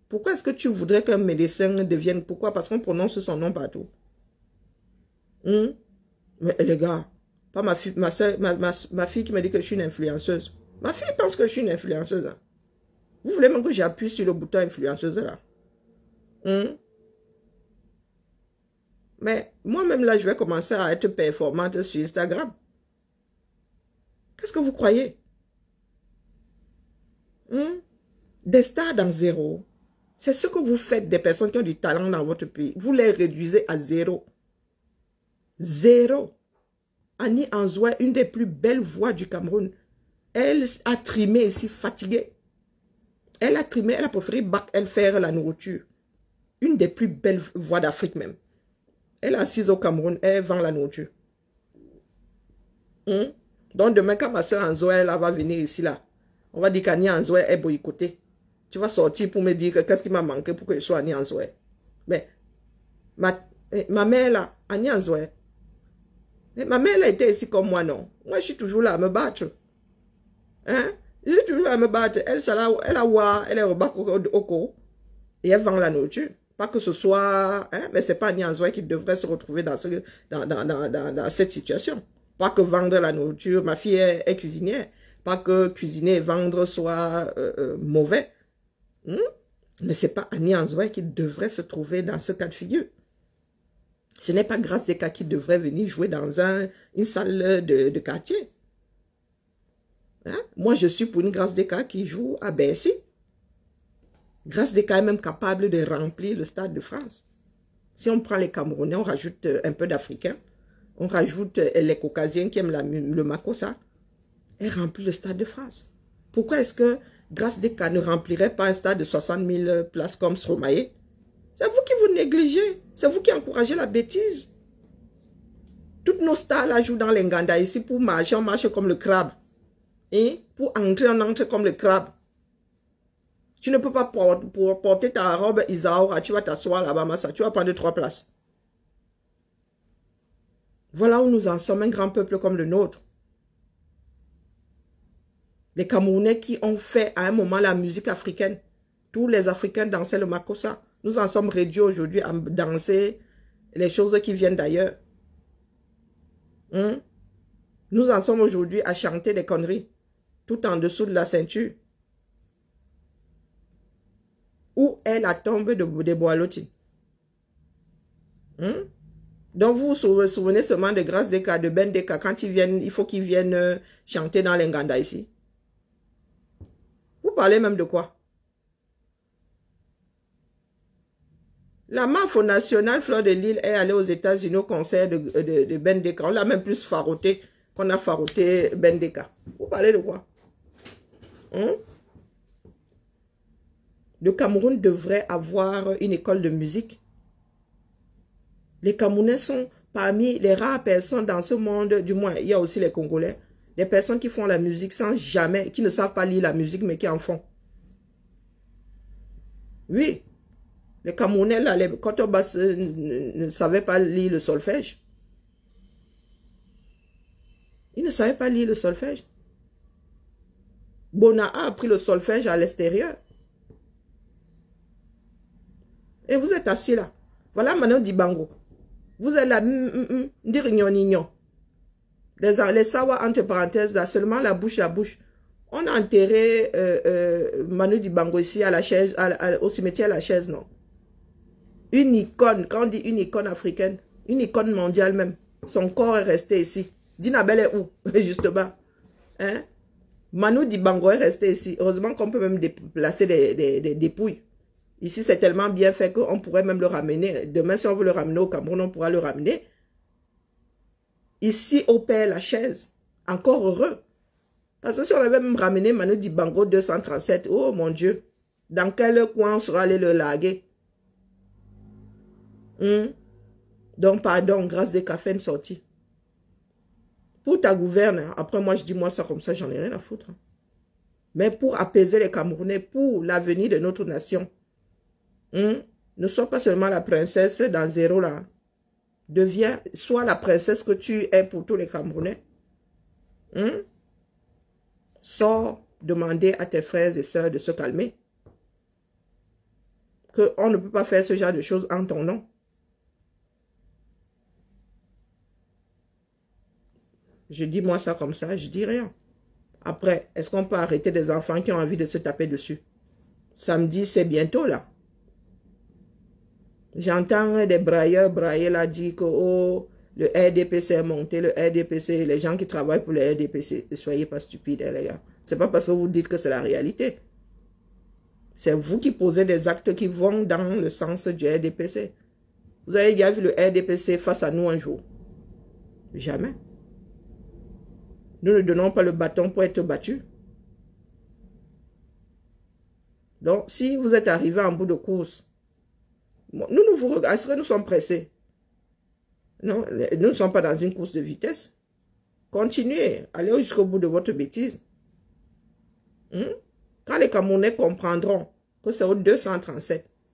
Pourquoi est-ce que tu voudrais qu'un médecin devienne... Pourquoi? Parce qu'on prononce son nom partout. Mais les gars, pas ma fille, ma fille qui me dit que je suis une influenceuse. Ma fille pense que je suis une influenceuse. Hein. Vous voulez même que j'appuie sur le bouton influenceuse là? Mais moi-même là, je vais commencer à être performante sur Instagram. Qu'est-ce que vous croyez? Des stars dans zéro. C'est ce que vous faites des personnes qui ont du talent dans votre pays. Vous les réduisez à zéro. Zéro. Annie Anzoua, une des plus belles voix du Cameroun. Elle a trimé ici, fatiguée. Elle a trimé, elle a préféré elle faire la nourriture. Une des plus belles voix d'Afrique même. Elle est assise au Cameroun, elle vend la nourriture. Donc demain, quand ma soeur Anzoua, elle va venir ici là, on va dire qu'Annie Anzoua est boycottée. Tu vas sortir pour me dire qu'est-ce qui m'a manqué pour que je sois Annie Anzoua. Mais ma mère là, Agnès Nzoé, ma mère elle a été ici comme moi, non. Moi, je suis toujours là à me battre. Hein? Je suis toujours là à me battre. Elle, elle est au bac au co. Et elle vend la nourriture. Pas que ce soit... Hein? Mais ce n'est pas Agnès Nzoé qui devrait se retrouver dans cette situation. Pas que vendre la nourriture, ma fille est cuisinière. Pas que cuisiner et vendre soit mauvais. Mais ce n'est pas Agnès Nzoé qui devrait se trouver dans ce cas de figure. Ce n'est pas Grace Deka qui devrait venir jouer dans une salle de quartier. Hein? Moi, je suis pour une Grace Deka qui joue à Bercy. Grace Deka est même capable de remplir le Stade de France. Si on prend les Camerounais, on rajoute un peu d'Africains, on rajoute les Caucasiens qui aiment le Makossa, elle remplit le Stade de France. Pourquoi est-ce que Grace Deka ne remplirait pas un stade de 60 000 places comme Stromae? C'est vous qui vous négligez. C'est vous qui encouragez la bêtise. Toutes nos stars là jouent dans les Nganda ici pour marcher, on marche comme le crabe. Et pour entrer, on entre comme le crabe. Tu ne peux pas porter ta robe Isaora, tu vas t'asseoir là-bas, Massa, tu vas prendre 3 places. Voilà où nous en sommes, un grand peuple comme le nôtre. Les Camerounais qui ont fait à un moment la musique africaine. Tous les Africains dansaient le Makossa. Nous en sommes réduits aujourd'hui à danser les choses qui viennent d'ailleurs. Nous en sommes aujourd'hui à chanter des conneries, tout en dessous de la ceinture. Où est la tombe de Boaloti? Donc vous vous souvenez seulement de Grace Deka, de Ben Deka, quand ils viennent, il faut qu'ils viennent chanter dans les Nganda ici. Vous parlez même de quoi? La MAFO nationale Fleur de Lille est allée aux États-Unis au concert de Ben Deka. On l'a même plus faroté qu'on a faroté Ben Deka. Vous parlez de quoi? Le Cameroun devrait avoir une école de musique. Les Camerounais sont parmi les rares personnes dans ce monde, du moins, il y a aussi les Congolais, des personnes qui font la musique sans jamais, qui ne savent pas lire la musique, mais qui en font. Oui. Les Camerounais, là, les Kotobas ne savaient pas lire le solfège. Ils ne savaient pas lire le solfège. Bona a appris le solfège à l'extérieur. Et vous êtes assis là. Voilà Mano Dibango. Vous êtes là, les sawa entre parenthèses, là, seulement la bouche. On a enterré Manu Dibango ici à la chaise, au cimetière à la chaise, non? Une icône, quand on dit une icône africaine, une icône mondiale même. Son corps est resté ici. Dinabel est où, justement? Hein? Manu Dibango est resté ici. Heureusement qu'on peut même déplacer des dépouilles. Ici, c'est tellement bien fait qu'on pourrait même le ramener. Demain, si on veut le ramener au Cameroun, on pourra le ramener. Ici, au Père Lachaise. Encore heureux. Parce que si on avait même ramené Manu Dibango 237, oh mon Dieu, dans quel coin on sera allé le larguer? Donc, pardon, Grace Deka fait une sortie. Pour ta gouverne, après moi, je dis moi ça comme ça, j'en ai rien à foutre. Mais pour apaiser les Camerounais, pour l'avenir de notre nation, ne sois pas seulement la princesse dans zéro là. Deviens, sois la princesse que tu es pour tous les Camerounais. Sors demander à tes frères et sœurs de se calmer. Qu'on ne peut pas faire ce genre de choses en ton nom. Je dis moi ça comme ça, je dis rien. Après, est-ce qu'on peut arrêter des enfants qui ont envie de se taper dessus? Samedi, c'est bientôt là. J'entends des brailleurs brailler là, dire que oh, le RDPC est monté, le RDPC, les gens qui travaillent pour le RDPC, ne soyez pas stupides, les gars. C'est pas parce que vous dites que c'est la réalité. C'est vous qui posez des actes qui vont dans le sens du RDPC. Vous avez déjà vu le RDPC face à nous un jour? Jamais. Nous ne donnons pas le bâton pour être battus. Donc, si vous êtes arrivé en bout de course, nous vous regardons, est-ce que nous sommes pressés? Non, nous ne sommes pas dans une course de vitesse. Continuez, allez jusqu'au bout de votre bêtise. Quand les Camerounais comprendront que c'est au 237,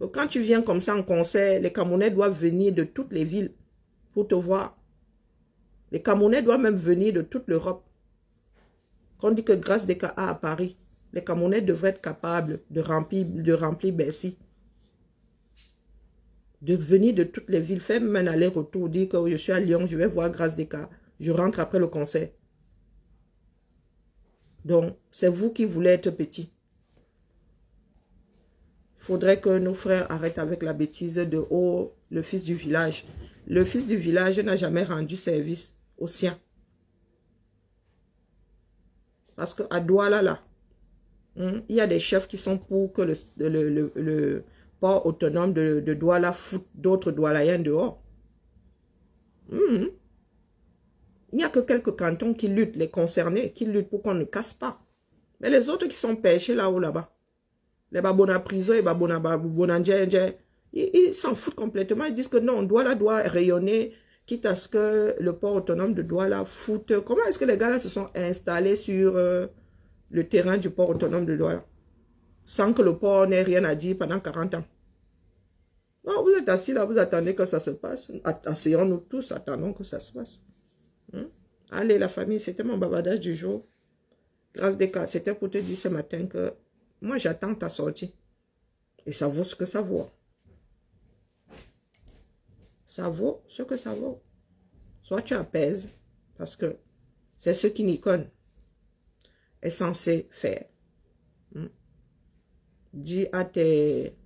Donc, quand tu viens comme ça en concert, les Camerounais doivent venir de toutes les villes pour te voir. Les Camerounais doivent même venir de toute l'Europe. Quand on dit que grâce des cas à Paris, les Camerounais devraient être capables de remplir Bercy. De venir de toutes les villes, faire même un aller-retour, dire que je suis à Lyon, je vais voir grâce des cas. Je rentre après le concert. Donc, c'est vous qui voulez être petit. Il faudrait que nos frères arrêtent avec la bêtise de « Oh, le fils du village ». Le fils du village n'a jamais rendu service aux siens. Parce qu'à Douala, là, il y a des chefs qui sont pour que le port autonome de Douala foute d'autres Doualayens dehors. Il n'y a que quelques cantons qui luttent, les concernés, qui luttent pour qu'on ne casse pas. Mais les autres qui sont pêchés là-haut, là-bas, les Babona Priso et Babona Bonandje, ils s'en foutent complètement. Ils disent que non, Douala doit rayonner, quitte à ce que le port autonome de Douala foute. Comment est-ce que les gars là se sont installés sur le terrain du port autonome de Douala sans que le port n'ait rien à dire pendant 40 ans? Non, vous êtes assis là, vous attendez que ça se passe. Asseyons-nous tous, attendons que ça se passe. Allez, la famille, c'était mon bavardage du jour. Grâce des cas, c'était pour te dire ce matin que moi, j'attends ta sortie. Et ça vaut ce que ça vaut. Ça vaut ce que ça vaut. Soit tu apaises, parce que c'est ce qui Nikon est censé faire. Dis à tes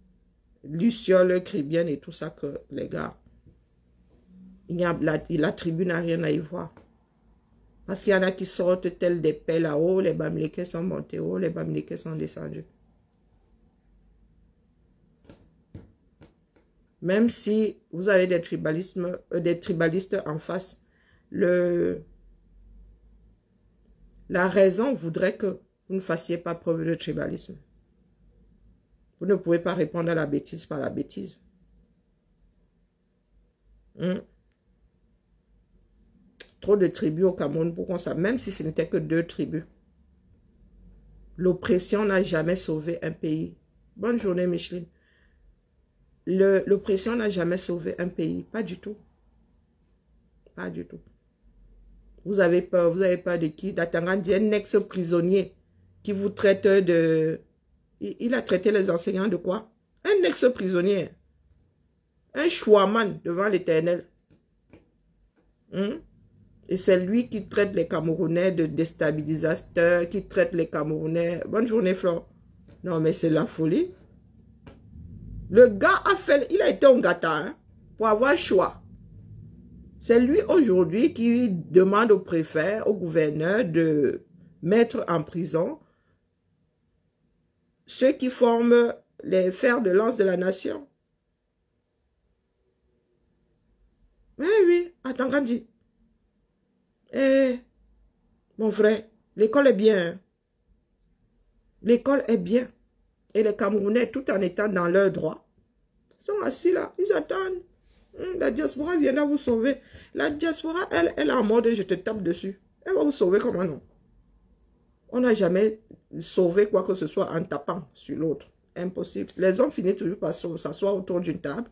lucioles, cribiennes et tout ça que, les gars, la tribu n'a rien à y voir. Parce qu'il y en a qui sortent tels des paix là-haut, les Bamileke sont montés haut, les Bamileke sont descendus. Même si vous avez des tribalistes en face, la raison voudrait que vous ne fassiez pas preuve de tribalisme. Vous ne pouvez pas répondre à la bêtise par la bêtise. Trop de tribus au Cameroun pour qu'on sache, même si ce n'était que 2 tribus. L'oppression n'a jamais sauvé un pays. Bonne journée, Micheline. L'oppression n'a jamais sauvé un pays. Pas du tout. Pas du tout. Vous avez peur de qui? D'Atangandi, un ex-prisonnier qui vous traite de... Il a traité les enseignants de quoi? Un ex-prisonnier. Un chouaman devant l'Éternel. Et c'est lui qui traite les Camerounais de déstabilisateurs, qui traite les Camerounais... Bonne journée, Flore. Non, mais c'est la folie. Le gars il a été un gâteau, hein, pour avoir choix. C'est lui aujourd'hui qui demande au préfet, au gouverneur de mettre en prison ceux qui forment les fers de lance de la nation. Oui, attends, Gandhi. Mon frère, l'école est bien. Hein? L'école est bien. Et les Camerounais, tout en étant dans leurs droits, sont assis là, ils attendent. La diaspora viendra vous sauver. La diaspora, elle est en mode je te tape dessus. Elle va vous sauver comment non? On n'a jamais sauvé quoi que ce soit en tapant sur l'autre. Impossible. Les hommes finissent toujours par s'asseoir autour d'une table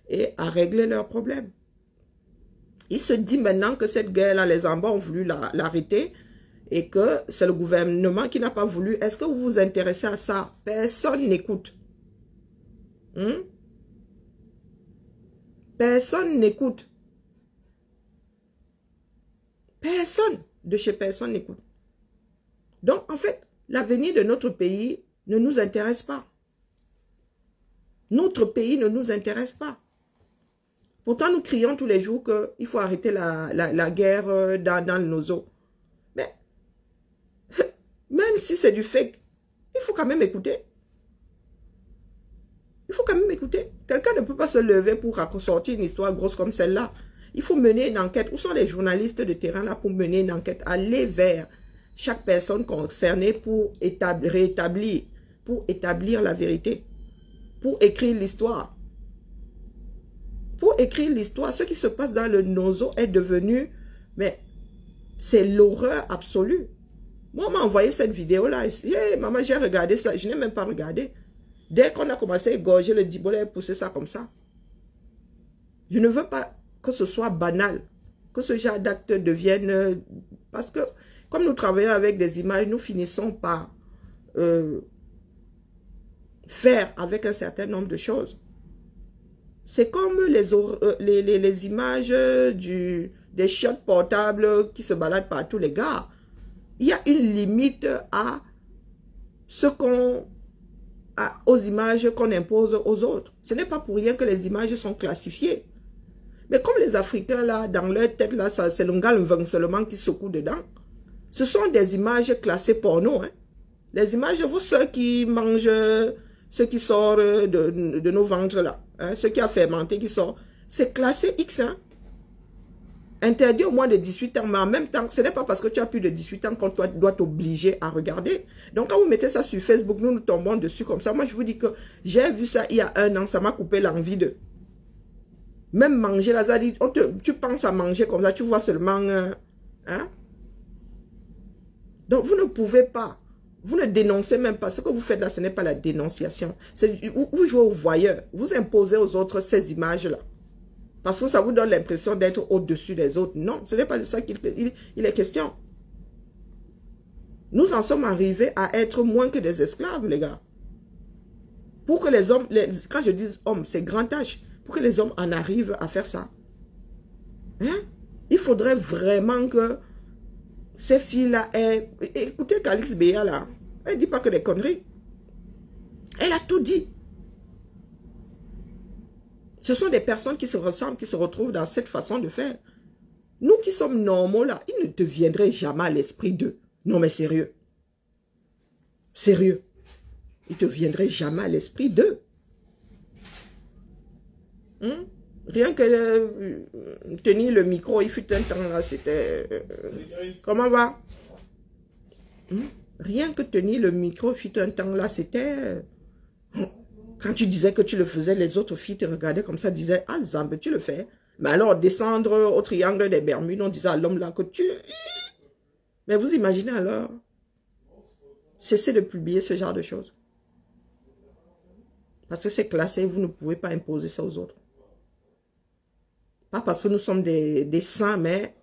et à régler leurs problèmes. Il se dit maintenant que cette guerre-là, les Amba ont voulu l'arrêter et que c'est le gouvernement qui n'a pas voulu. Est-ce que vous vous intéressez à ça? Personne n'écoute. Personne n'écoute. Personne de chez personne n'écoute. Donc, en fait, l'avenir de notre pays ne nous intéresse pas. Notre pays ne nous intéresse pas. Pourtant, nous crions tous les jours qu'il faut arrêter la guerre dans nos eaux. Mais, même si c'est du fake, il faut quand même écouter. Il faut quand même écouter. Quelqu'un ne peut pas se lever pour sortir une histoire grosse comme celle-là. Il faut mener une enquête. Où sont les journalistes de terrain là pour mener une enquête? Aller vers chaque personne concernée pour établir la vérité. Pour écrire l'histoire. Pour écrire l'histoire, ce qui se passe dans le Nozo est devenu, mais c'est l'horreur absolue. Moi, on m'a envoyé cette vidéo-là. Hey, maman, j'ai regardé ça. Je n'ai même pas regardé. Dès qu'on a commencé à égorger le Dibolo, et pousser ça comme ça. Je ne veux pas que ce soit banal, que ce genre d'acte devienne... parce que, comme nous travaillons avec des images, nous finissons par faire avec un certain nombre de choses. C'est comme les images des chiottes portables qui se baladent partout, les gars. Il y a une limite à ce aux images qu'on impose aux autres. Ce n'est pas pour rien que les images sont classifiées. Mais comme les Africains, là, dans leur tête, là, c'est le ngalvang seulement qui secoue dedans. Ce sont des images classées porno. Hein. Les images, vous, ceux qui mangent, ceux qui sortent de nos ventres, là, hein, ceux qui ont fermenté, qui sortent, c'est classé X. Hein. Interdit au moins de 18 ans, mais en même temps, ce n'est pas parce que tu as plus de 18 ans qu'on doit t'obliger à regarder. Donc, quand vous mettez ça sur Facebook, nous tombons dessus comme ça. Moi, je vous dis que j'ai vu ça il y a 1 an, ça m'a coupé l'envie de... Même manger, là, ça dit, tu penses à manger comme ça, tu vois seulement... hein? Donc, vous ne pouvez pas. Vous ne dénoncez même pas. Ce que vous faites là, ce n'est pas la dénonciation. Vous jouez au voyeur. Vous imposez aux autres ces images-là. Parce que ça vous donne l'impression d'être au-dessus des autres. Non, ce n'est pas de ça qu'il est question. Nous en sommes arrivés à être moins que des esclaves, les gars. Pour que les hommes, quand je dis hommes, c'est grand H. Pour que les hommes en arrivent à faire ça. Hein? Il faudrait vraiment que ces filles-là aient... Écoutez Calix Béa, là. Elle ne dit pas que des conneries. Elle a tout dit. Ce sont des personnes qui se ressemblent, qui se retrouvent dans cette façon de faire. Nous qui sommes normaux, là, ils ne deviendraient jamais à l'esprit d'eux. Non, mais sérieux. Sérieux. Ils ne deviendraient jamais à l'esprit d'eux. Rien que tenir le micro, il fut un temps là, c'était... comment va? Rien que tenir le micro, il fut un temps là, c'était... quand tu disais que tu le faisais, les autres filles te regardaient comme ça, disaient, ah Zambe, tu le fais. Mais alors, descendre au triangle des Bermudes, on disait à l'homme là que tu... Mais vous imaginez alors? Cessez de publier ce genre de choses. Parce que c'est classé, vous ne pouvez pas imposer ça aux autres. Pas parce que nous sommes des saints, mais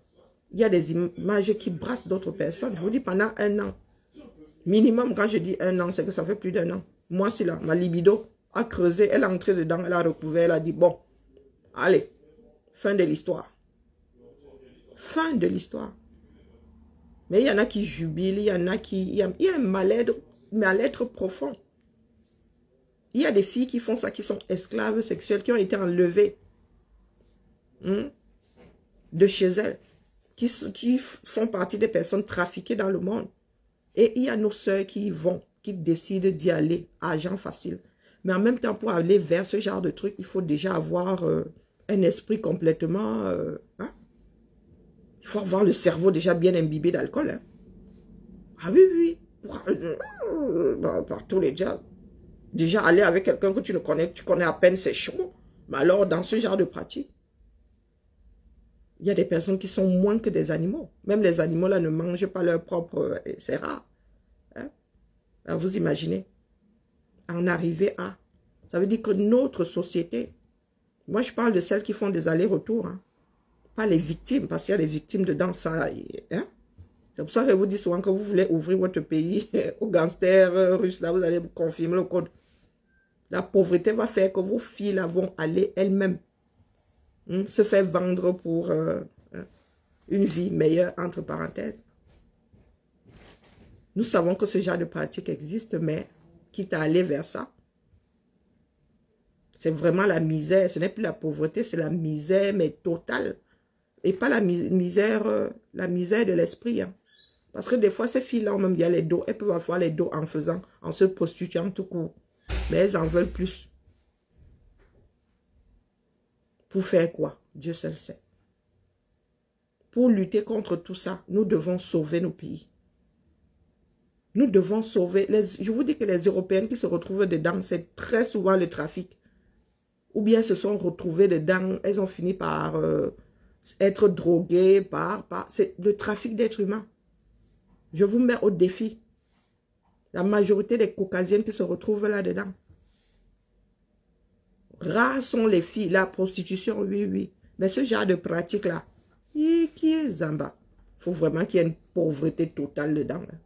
il y a des images qui brassent d'autres personnes. Je vous dis pendant 1 an. Minimum, quand je dis 1 an, c'est que ça fait plus d'1 an. Moi, c'est là, ma libido a creusé, elle est entrée dedans, elle a recouvert, elle a dit, bon, allez, fin de l'histoire. Fin de l'histoire. Mais il y en a qui jubilent, il y en a qui... Il y a un mal-être profond. Il y a des filles qui font ça, qui sont esclaves sexuelles, qui ont été enlevées de chez elles, qui font partie des personnes trafiquées dans le monde. Et il y a nos sœurs qui y vont, qui décident d'y aller, argent facile. Mais en même temps, pour aller vers ce genre de truc, il faut déjà avoir un esprit complètement... hein? Il faut avoir le cerveau déjà bien imbibé d'alcool. Hein? Ah oui, oui. Par tous les diables. Déjà, aller avec quelqu'un que tu ne connais, tu connais à peine, c'est chaud. Mais alors, dans ce genre de pratique, il y a des personnes qui sont moins que des animaux. Même les animaux, là, ne mangent pas leur propre... c'est rare. Hein? Alors, vous imaginez, en arriver à... Ça veut dire que notre société... Moi, je parle de celles qui font des allers-retours. Hein? Pas les victimes, parce qu'il y a des victimes dedans, ça... Hein? C'est pour ça que je vous dis souvent que vous voulez ouvrir votre pays aux gangsters russes, là, vous allez vous confirmer le code. La pauvreté va faire que vos filles, là, vont aller elles-mêmes se faire vendre pour une vie meilleure, entre parenthèses. Nous savons que ce genre de pratique existe, mais quitte à aller vers ça, c'est vraiment la misère. Ce n'est plus la pauvreté, c'est la misère, mais totale. Et pas la misère de l'esprit. Hein. Parce que des fois, ces filles-là ont même bien les dos. Elles peuvent avoir les dos en se prostituant tout court. Mais elles en veulent plus. Pour faire quoi? Dieu seul sait. Pour lutter contre tout ça, nous devons sauver nos pays. Nous devons sauver... je vous dis que les Européennes qui se retrouvent dedans, c'est très souvent le trafic. Ou bien se sont retrouvées dedans, elles ont fini par être droguées, c'est le trafic d'êtres humains. Je vous mets au défi. La majorité des caucasiennes qui se retrouvent là-dedans, Rares sont les filles. La prostitution, oui, oui. Mais ce genre de pratique-là, qui est Zamba? Il faut vraiment qu'il y ait une pauvreté totale dedans. Hein.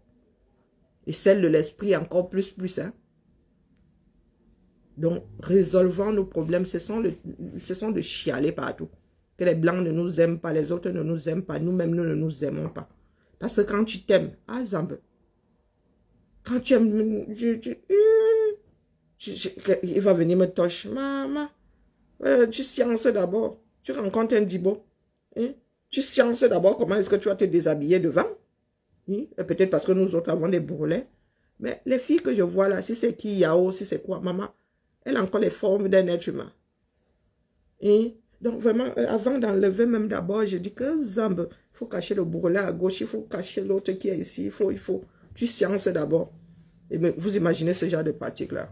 Et celle de l'esprit encore plus. Hein. Donc, résolvons nos problèmes. Ce sont de chialer partout. Que les Blancs ne nous aiment pas, les autres ne nous aiment pas, nous-mêmes, nous ne nous aimons pas. Parce que quand tu t'aimes, ah Zamba, quand tu aimes, il va venir me toucher. Maman, tu sciences d'abord. Tu rencontres un dibo. Hein? Tu sciences d'abord comment est-ce que tu vas te déshabiller devant. Hein? Peut-être parce que nous autres avons des bourrelets. Mais les filles que je vois là, si c'est qui Yao, si c'est quoi, maman, elle a encore les formes d'un être humain. Hein? Donc vraiment, avant d'enlever même d'abord, je dis que Zambe, il faut cacher le bourrelet à gauche, il faut cacher l'autre qui est ici, il faut. Tu sciences d'abord. Et vous imaginez ce genre de pratique là.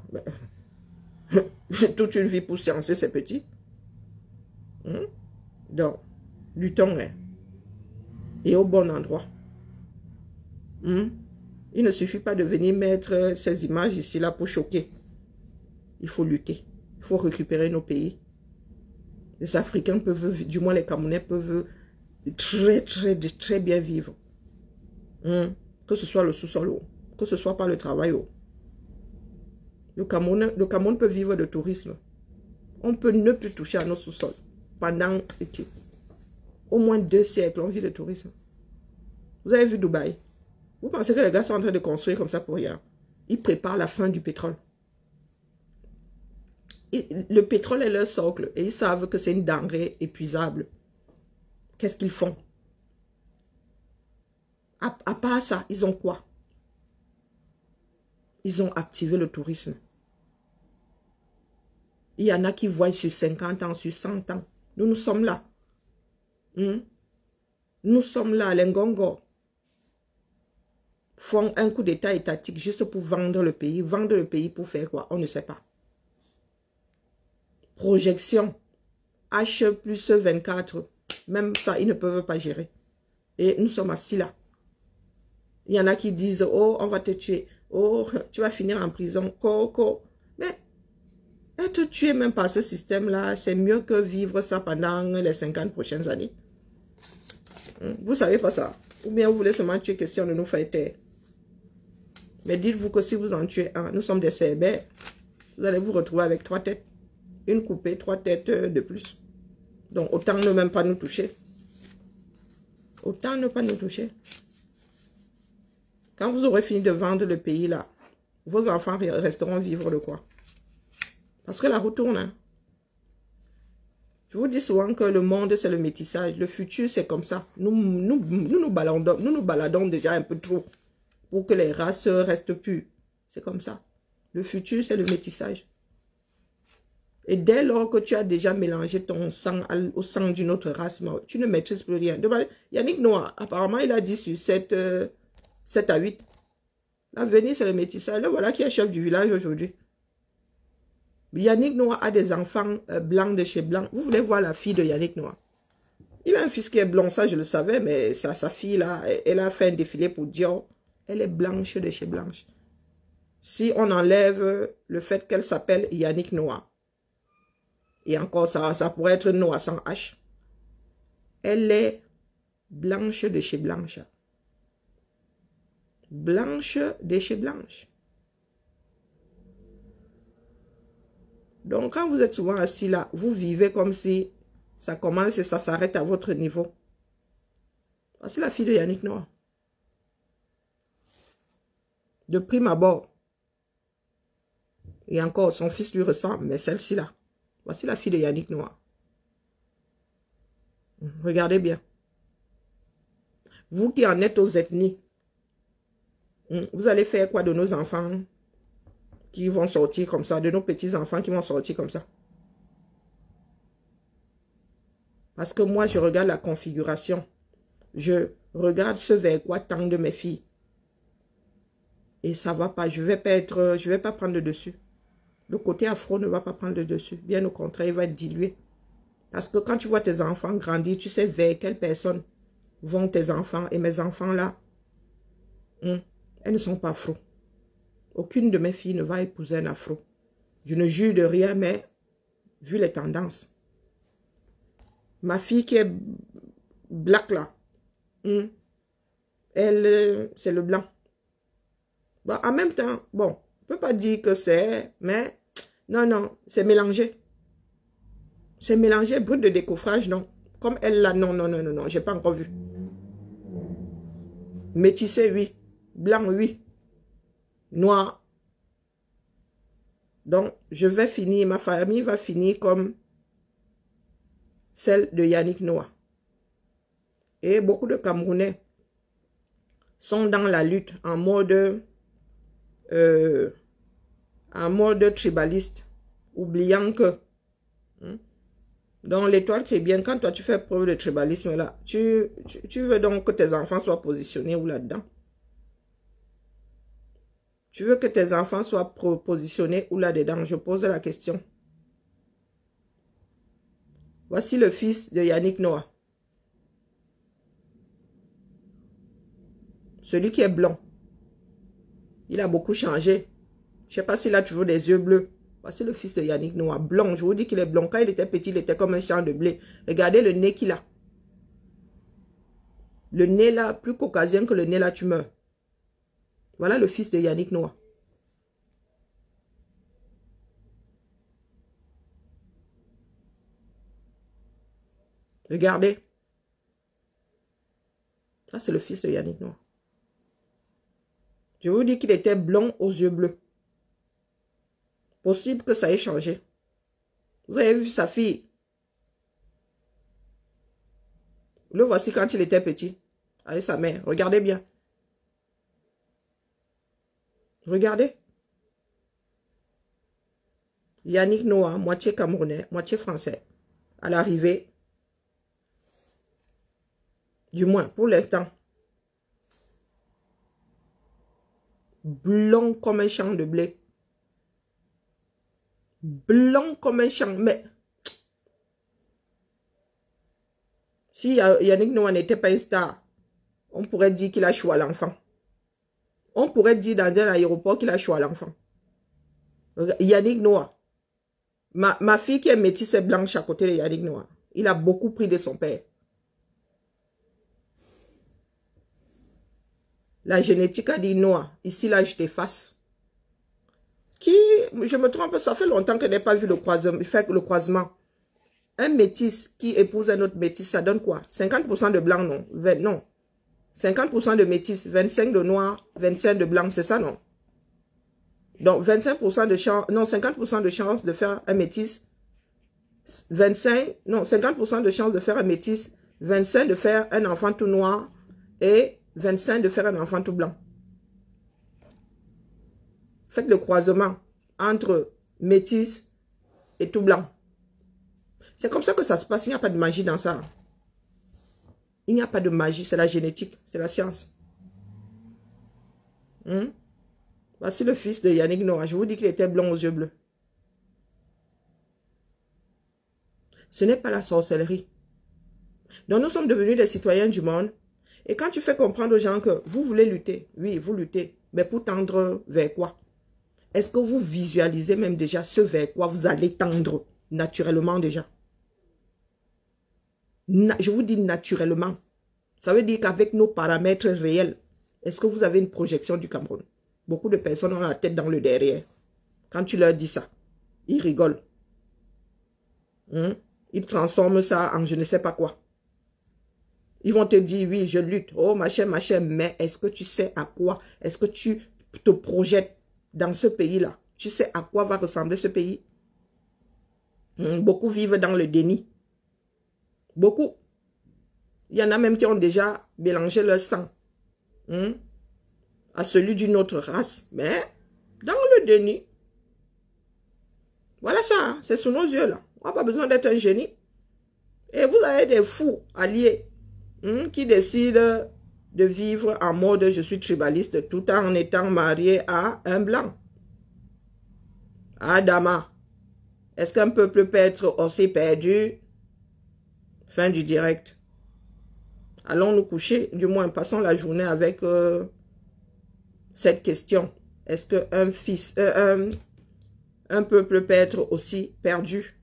Toute une vie pour sciencer, c'est petit. Hein? Donc, luttons, hein? Et au bon endroit. Hein? Il ne suffit pas de venir mettre ces images ici là pour choquer. Il faut lutter. Il faut récupérer nos pays. Les Africains peuvent, du moins les Camerounais peuvent très bien vivre. Hein? Que ce soit le sous-sol, que ce soit par le travail. Le Cameroun peut vivre de tourisme. On peut ne plus toucher à nos sous-sols. Pendant au moins 2 siècles, on vit de tourisme. Vous avez vu Dubaï? Vous pensez que les gars sont en train de construire comme ça pour rien? Ils préparent la fin du pétrole. Le pétrole est leur socle et ils savent que c'est une denrée épuisable. Qu'est-ce qu'ils font? À part ça, ils ont quoi? Ils ont activé le tourisme. Il y en a qui voient sur 50 ans, sur 100 ans. Nous sommes là. Nous sommes là, les Ngongo font un coup d'état étatique juste pour vendre le pays. Vendre le pays pour faire quoi? On ne sait pas. Projection. H plus 24. Même ça, ils ne peuvent pas gérer. Et nous sommes assis là. Il y en a qui disent, oh, on va te tuer. Oh, tu vas finir en prison. Mais être tué même par ce système-là, c'est mieux que vivre ça pendant les 50 prochaines années. Vous ne savez pas ça. Ou bien vous voulez seulement tuer question de nous faire taire. Mais dites-vous que si vous en tuez un, nous sommes des cerbères, vous allez vous retrouver avec 3 têtes. Une coupée, 3 têtes de plus. Donc autant ne même pas nous toucher. Autant ne pas nous toucher. Quand vous aurez fini de vendre le pays là, vos enfants resteront vivre de quoi? Parce que la roue tourne. Hein? Je vous dis souvent que le monde, c'est le métissage. Le futur, c'est comme ça. Nous baladons déjà un peu trop pour que les races restent pures. C'est comme ça. Le futur, c'est le métissage. Et dès lors que tu as déjà mélangé ton sang au sang d'une autre race, tu ne maîtrises plus rien. Yannick Noah, apparemment, il a dit sur 7 à 8. L'avenir, c'est le métissage. Là, voilà qui est chef du village aujourd'hui. Yannick Noah a des enfants blancs de chez blanc. Vous voulez voir la fille de Yannick Noah? Il a un fils qui est blanc, ça je le savais, mais sa fille là, elle a fait un défilé pour Dior. Elle est blanche de chez blanche. Si on enlève le fait qu'elle s'appelle Yannick Noah, et encore ça pourrait être Noah sans H, elle est blanche de chez blanche. Blanche de chez blanche. Donc, quand vous êtes souvent assis là, vous vivez comme si ça commence et ça s'arrête à votre niveau. Voici la fille de Yannick Noah. De prime abord. Et encore, son fils lui ressemble, mais celle-ci là. Voici la fille de Yannick Noah. Regardez bien. Vous qui en êtes aux ethnies, vous allez faire quoi de nos enfants qui vont sortir comme ça, de nos petits-enfants qui vont sortir comme ça? Parce que moi, je regarde la configuration. Je regarde ce vers quoi tendent mes filles. Et ça ne va pas. Je vais pas prendre le dessus. Le côté afro ne va pas prendre le dessus. Bien au contraire, il va être dilué. Parce que quand tu vois tes enfants grandir, tu sais vers quelle personne vont tes enfants. Et mes enfants là, elles ne sont pas afro. Aucune de mes filles ne va épouser un afro. Je ne jure de rien, mais vu les tendances. Ma fille qui est black là, elle, c'est le blanc. Bon, en même temps, bon, on ne peut pas dire que c'est, mais non, non, c'est mélangé. C'est mélangé, brut de décoffrage, non. Comme elle là, non, non, non, non, non, j'ai pas encore vu. Métissé, oui. Blanc, oui. Noir. Donc, je vais finir, ma famille va finir comme celle de Yannick Noah. Et beaucoup de Camerounais sont dans la lutte en mode tribaliste, oubliant que dans l'étoile chrétienne, quand toi tu fais preuve de tribalisme là, tu veux donc que tes enfants soient positionnés où là-dedans? Tu veux que tes enfants soient positionnés où là-dedans? Je pose la question. Voici le fils de Yannick Noah. Celui qui est blanc. Il a beaucoup changé. Je ne sais pas s'il a toujours des yeux bleus. Voici le fils de Yannick Noah. Blanc, je vous dis qu'il est blanc. Quand il était petit, il était comme un champ de blé. Regardez le nez qu'il a. Le nez là, plus caucasien que le nez là, tu meurs. Voilà le fils de Yannick Noah. Regardez. Ça, c'est le fils de Yannick Noah. Je vous dis qu'il était blond aux yeux bleus. Possible que ça ait changé. Vous avez vu sa fille? Le voici quand il était petit. Avec sa mère. Regardez bien. Regardez. Yannick Noah, moitié camerounais, moitié français. À l'arrivée. Du moins, pour l'instant. Blanc comme un champ de blé. Blanc comme un champ. Mais si Yannick Noah n'était pas une star, on pourrait dire qu'il a choisi l'enfant. On pourrait dire dans un aéroport qu'il a choisi l'enfant. Yannick Noah. Ma fille qui est métisse et blanche à côté de Yannick Noah. Il a beaucoup pris de son père. La génétique a dit Noah. Ici, là, je t'efface. Qui, je me trompe, ça fait longtemps que je n'ai pas vu le croisement. Un métis qui épouse un autre métis, ça donne quoi? 50% de blanc, non? Non. 50% de métis, 25% de noir, 25% de blanc, c'est ça, non? Donc, 25% de chance, non, 50% de chance de faire un métis, 50% de chance de faire un métis, 25% de faire un enfant tout noir et 25% de faire un enfant tout blanc. Faites le croisement entre métis et tout blanc. C'est comme ça que ça se passe. Il n'y a pas de magie dans ça. Il n'y a pas de magie. C'est la génétique. C'est la science. Voici le fils de Yannick Noah. Je vous dis qu'il était blond aux yeux bleus. Ce n'est pas la sorcellerie. Donc nous sommes devenus des citoyens du monde. Et quand tu fais comprendre aux gens que vous voulez lutter, oui, vous luttez, mais pour tendre vers quoi? Est-ce que vous visualisez même déjà ce vers quoi vous allez tendre naturellement déjà? Je vous dis naturellement. Ça veut dire qu'avec nos paramètres réels, est-ce que vous avez une projection du Cameroun? Beaucoup de personnes ont la tête dans le derrière. Quand tu leur dis ça, ils rigolent. Ils transforment ça en je ne sais pas quoi. Ils vont te dire, oui, je lutte. Oh, machin, machin. Mais est-ce que tu sais à quoi? Est-ce que tu te projettes dans ce pays-là? Tu sais à quoi va ressembler ce pays? Beaucoup vivent dans le déni. Beaucoup. Il y en a même qui ont déjà mélangé leur sang à celui d'une autre race. Mais dans le déni. Voilà ça. Hein, c'est sous nos yeux là. On n'a pas besoin d'être un génie. Et vous avez des fous alliés qui décident de vivre en mode je suis tribaliste tout en étant marié à un blanc. Adama. Est-ce qu'un peuple peut être aussi perdu? Fin du direct. Allons nous coucher, du moins passons la journée avec cette question. Est-ce qu'un peuple peut être aussi perdu?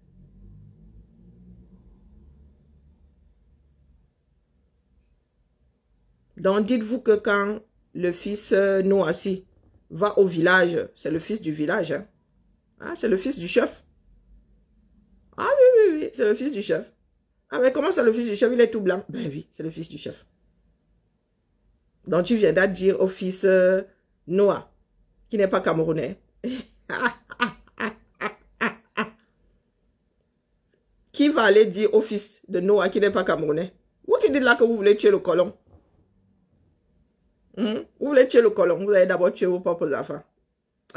Donc, dites-vous que quand le fils Noassi va au village, c'est le fils du village. Hein? Ah, c'est le fils du chef. Ah oui, oui, oui, c'est le fils du chef. Ah, mais comment c'est le fils du chef? Il est tout blanc. Ben oui, c'est le fils du chef. Donc, tu viendras dire au fils Noah, qui n'est pas camerounais. Qui va aller dire au fils de Noah, qui n'est pas camerounais? Vous qui dites là que vous voulez tuer le colon. Vous voulez tuer le colon, vous allez d'abord tuer vos propres enfants.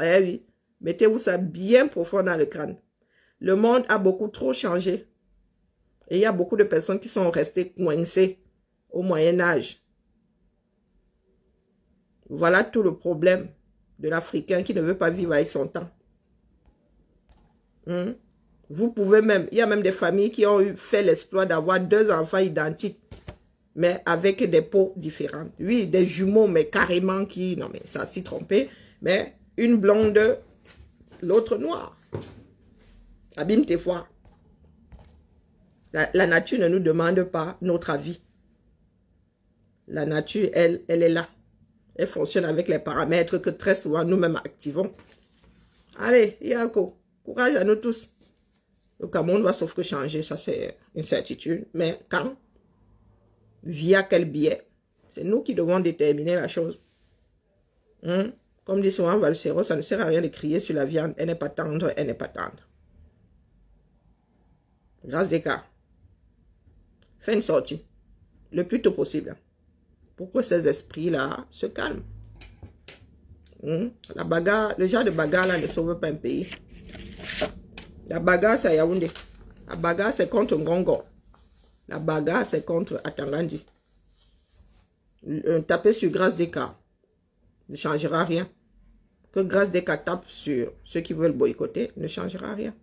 Eh oui, mettez-vous ça bien profond dans le crâne. Le monde a beaucoup trop changé. Et il y a beaucoup de personnes qui sont restées coincées au Moyen-Âge. Voilà tout le problème de l'Africain qui ne veut pas vivre avec son temps. Vous pouvez même, il y a même des familles qui ont fait l'exploit d'avoir 2 enfants identiques, mais avec des peaux différentes. Oui, des jumeaux, mais carrément qui, non mais ça s'y trompé, mais une blonde, l'autre noire. Abîme tes fois. La nature ne nous demande pas notre avis. La nature, elle est là. Elle fonctionne avec les paramètres que très souvent nous-mêmes activons. Allez, Yako, courage à nous tous. Le Cameroun va sauf que changer, ça c'est une certitude. Mais quand? Via quel biais? C'est nous qui devons déterminer la chose. Comme dit souvent Valsero, ça ne sert à rien de crier sur la viande. Elle n'est pas tendre, elle n'est pas tendre. Grâce des cas. Fais une sortie. Le plus tôt possible. Pour que ces esprits-là se calment. La bagarre, le genre de bagarre là ne sauve pas un pays. La bagarre, c'est à Yaoundé. La bagarre, c'est contre Ngongo. La bagarre, c'est contre Atangandi. Taper sur Grâce des cas ne changera rien. Que Grâce des cas tape sur ceux qui veulent boycotter ne changera rien.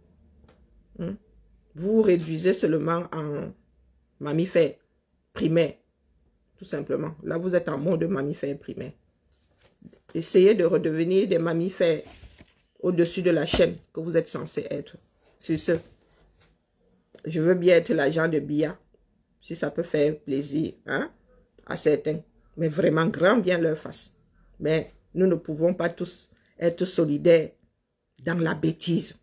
Vous réduisez seulement en mammifères primaires. Tout simplement. Là, vous êtes en mode mammifère primaire. Essayez de redevenir des mammifères au-dessus de la chaîne que vous êtes censé être. Sur ce, je veux bien être l'agent de Bia, si ça peut faire plaisir à certains. Mais vraiment, grand bien leur face. Mais nous ne pouvons pas tous être solidaires dans la bêtise.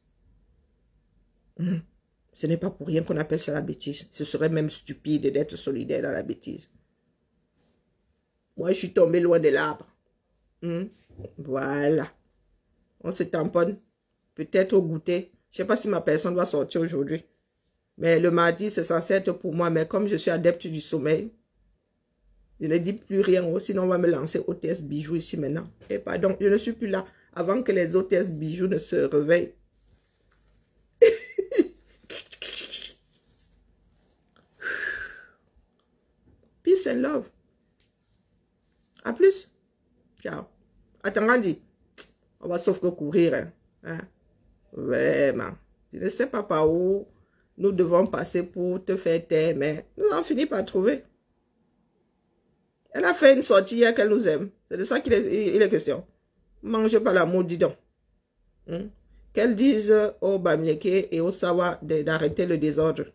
Ce n'est pas pour rien qu'on appelle ça la bêtise. Ce serait même stupide d'être solidaire dans la bêtise. Moi, je suis tombé loin de l'arbre. Voilà. On se tamponne. Peut-être au goûter. Je ne sais pas si ma personne doit sortir aujourd'hui. Mais le mardi, c'est censé être pour moi. Mais comme je suis adepte du sommeil, je ne dis plus rien. Sinon, on va me lancer hôtesse bijoux ici maintenant. Et pardon, je ne suis plus là. Avant que les hôtesses bijoux ne se réveillent. Peace and love. À plus. Ciao. Attends, Randy. On va sauf que courir. Vraiment. Je ne sais pas par où nous devons passer pour te faire taire, mais nous avons fini par trouver. Elle a fait une sortie hier qu'elle nous aime. C'est de ça qu'il est question. Mange pas l'amour, dis donc. Qu'elle dise au Bamileke et au Sawa d'arrêter le désordre.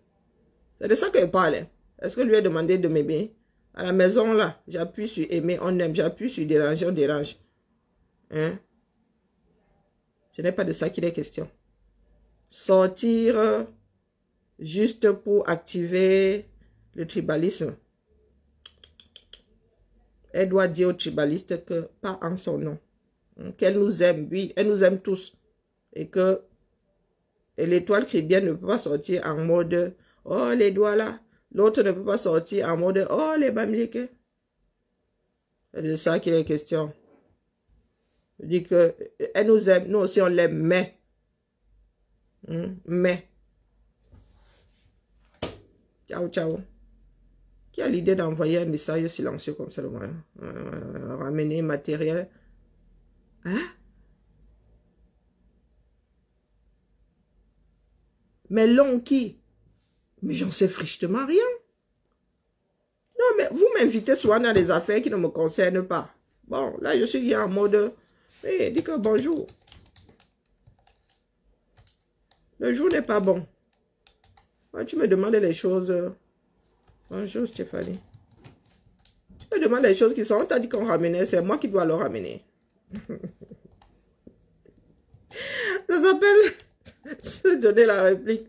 C'est de ça qu'elle parle. Est-ce que lui a demandé de m'aimer? À la maison, là, j'appuie sur aimer, on aime. J'appuie sur déranger, on dérange. Ce n'est pas de ça qu'il est question. Sortir juste pour activer le tribalisme. Elle doit dire aux tribalistes que, pas en son nom, qu'elle nous aime, oui, elle nous aime tous. Et que l'étoile chrétienne ne peut pas sortir en mode, oh les doigts là. L'autre ne peut pas sortir en mode, oh les Bamileke. C'est de ça qu'il est question. Je dis que elle nous aime, nous aussi on l'aime, mais. Mais. Ciao, ciao. Qui a l'idée d'envoyer un message silencieux comme ça? Ramener matériel. Mais l'on qui? Mais j'en sais frichtement rien. Non, mais vous m'invitez souvent dans des affaires qui ne me concernent pas. Bon, là, je suis en mode... Hey, dis que bonjour. Le jour n'est pas bon. Ouais, tu me demandes les choses... Bonjour, Stéphanie. Tu me demande les choses qui sont, on t'a dit qu'on ramenait, c'est moi qui dois le ramener. Ça s'appelle se donner la réplique.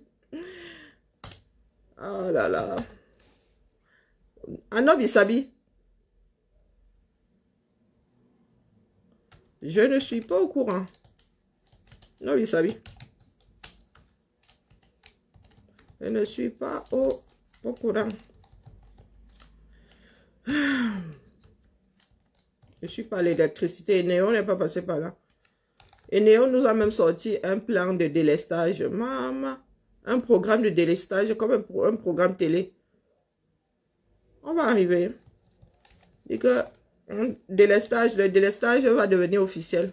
Oh là là. Un homme, il s'habille. Je ne suis pas au courant. Non, il s'habille. Je ne suis pas au courant. Je suis pas à l'électricité. Néon n'est pas passé par là. Et Néon nous a même sorti un plan de délestage. Maman, un programme de délestage comme un programme télé. On va arriver. Et que le délestage va devenir officiel.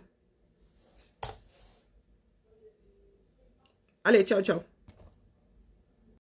Allez, ciao, ciao.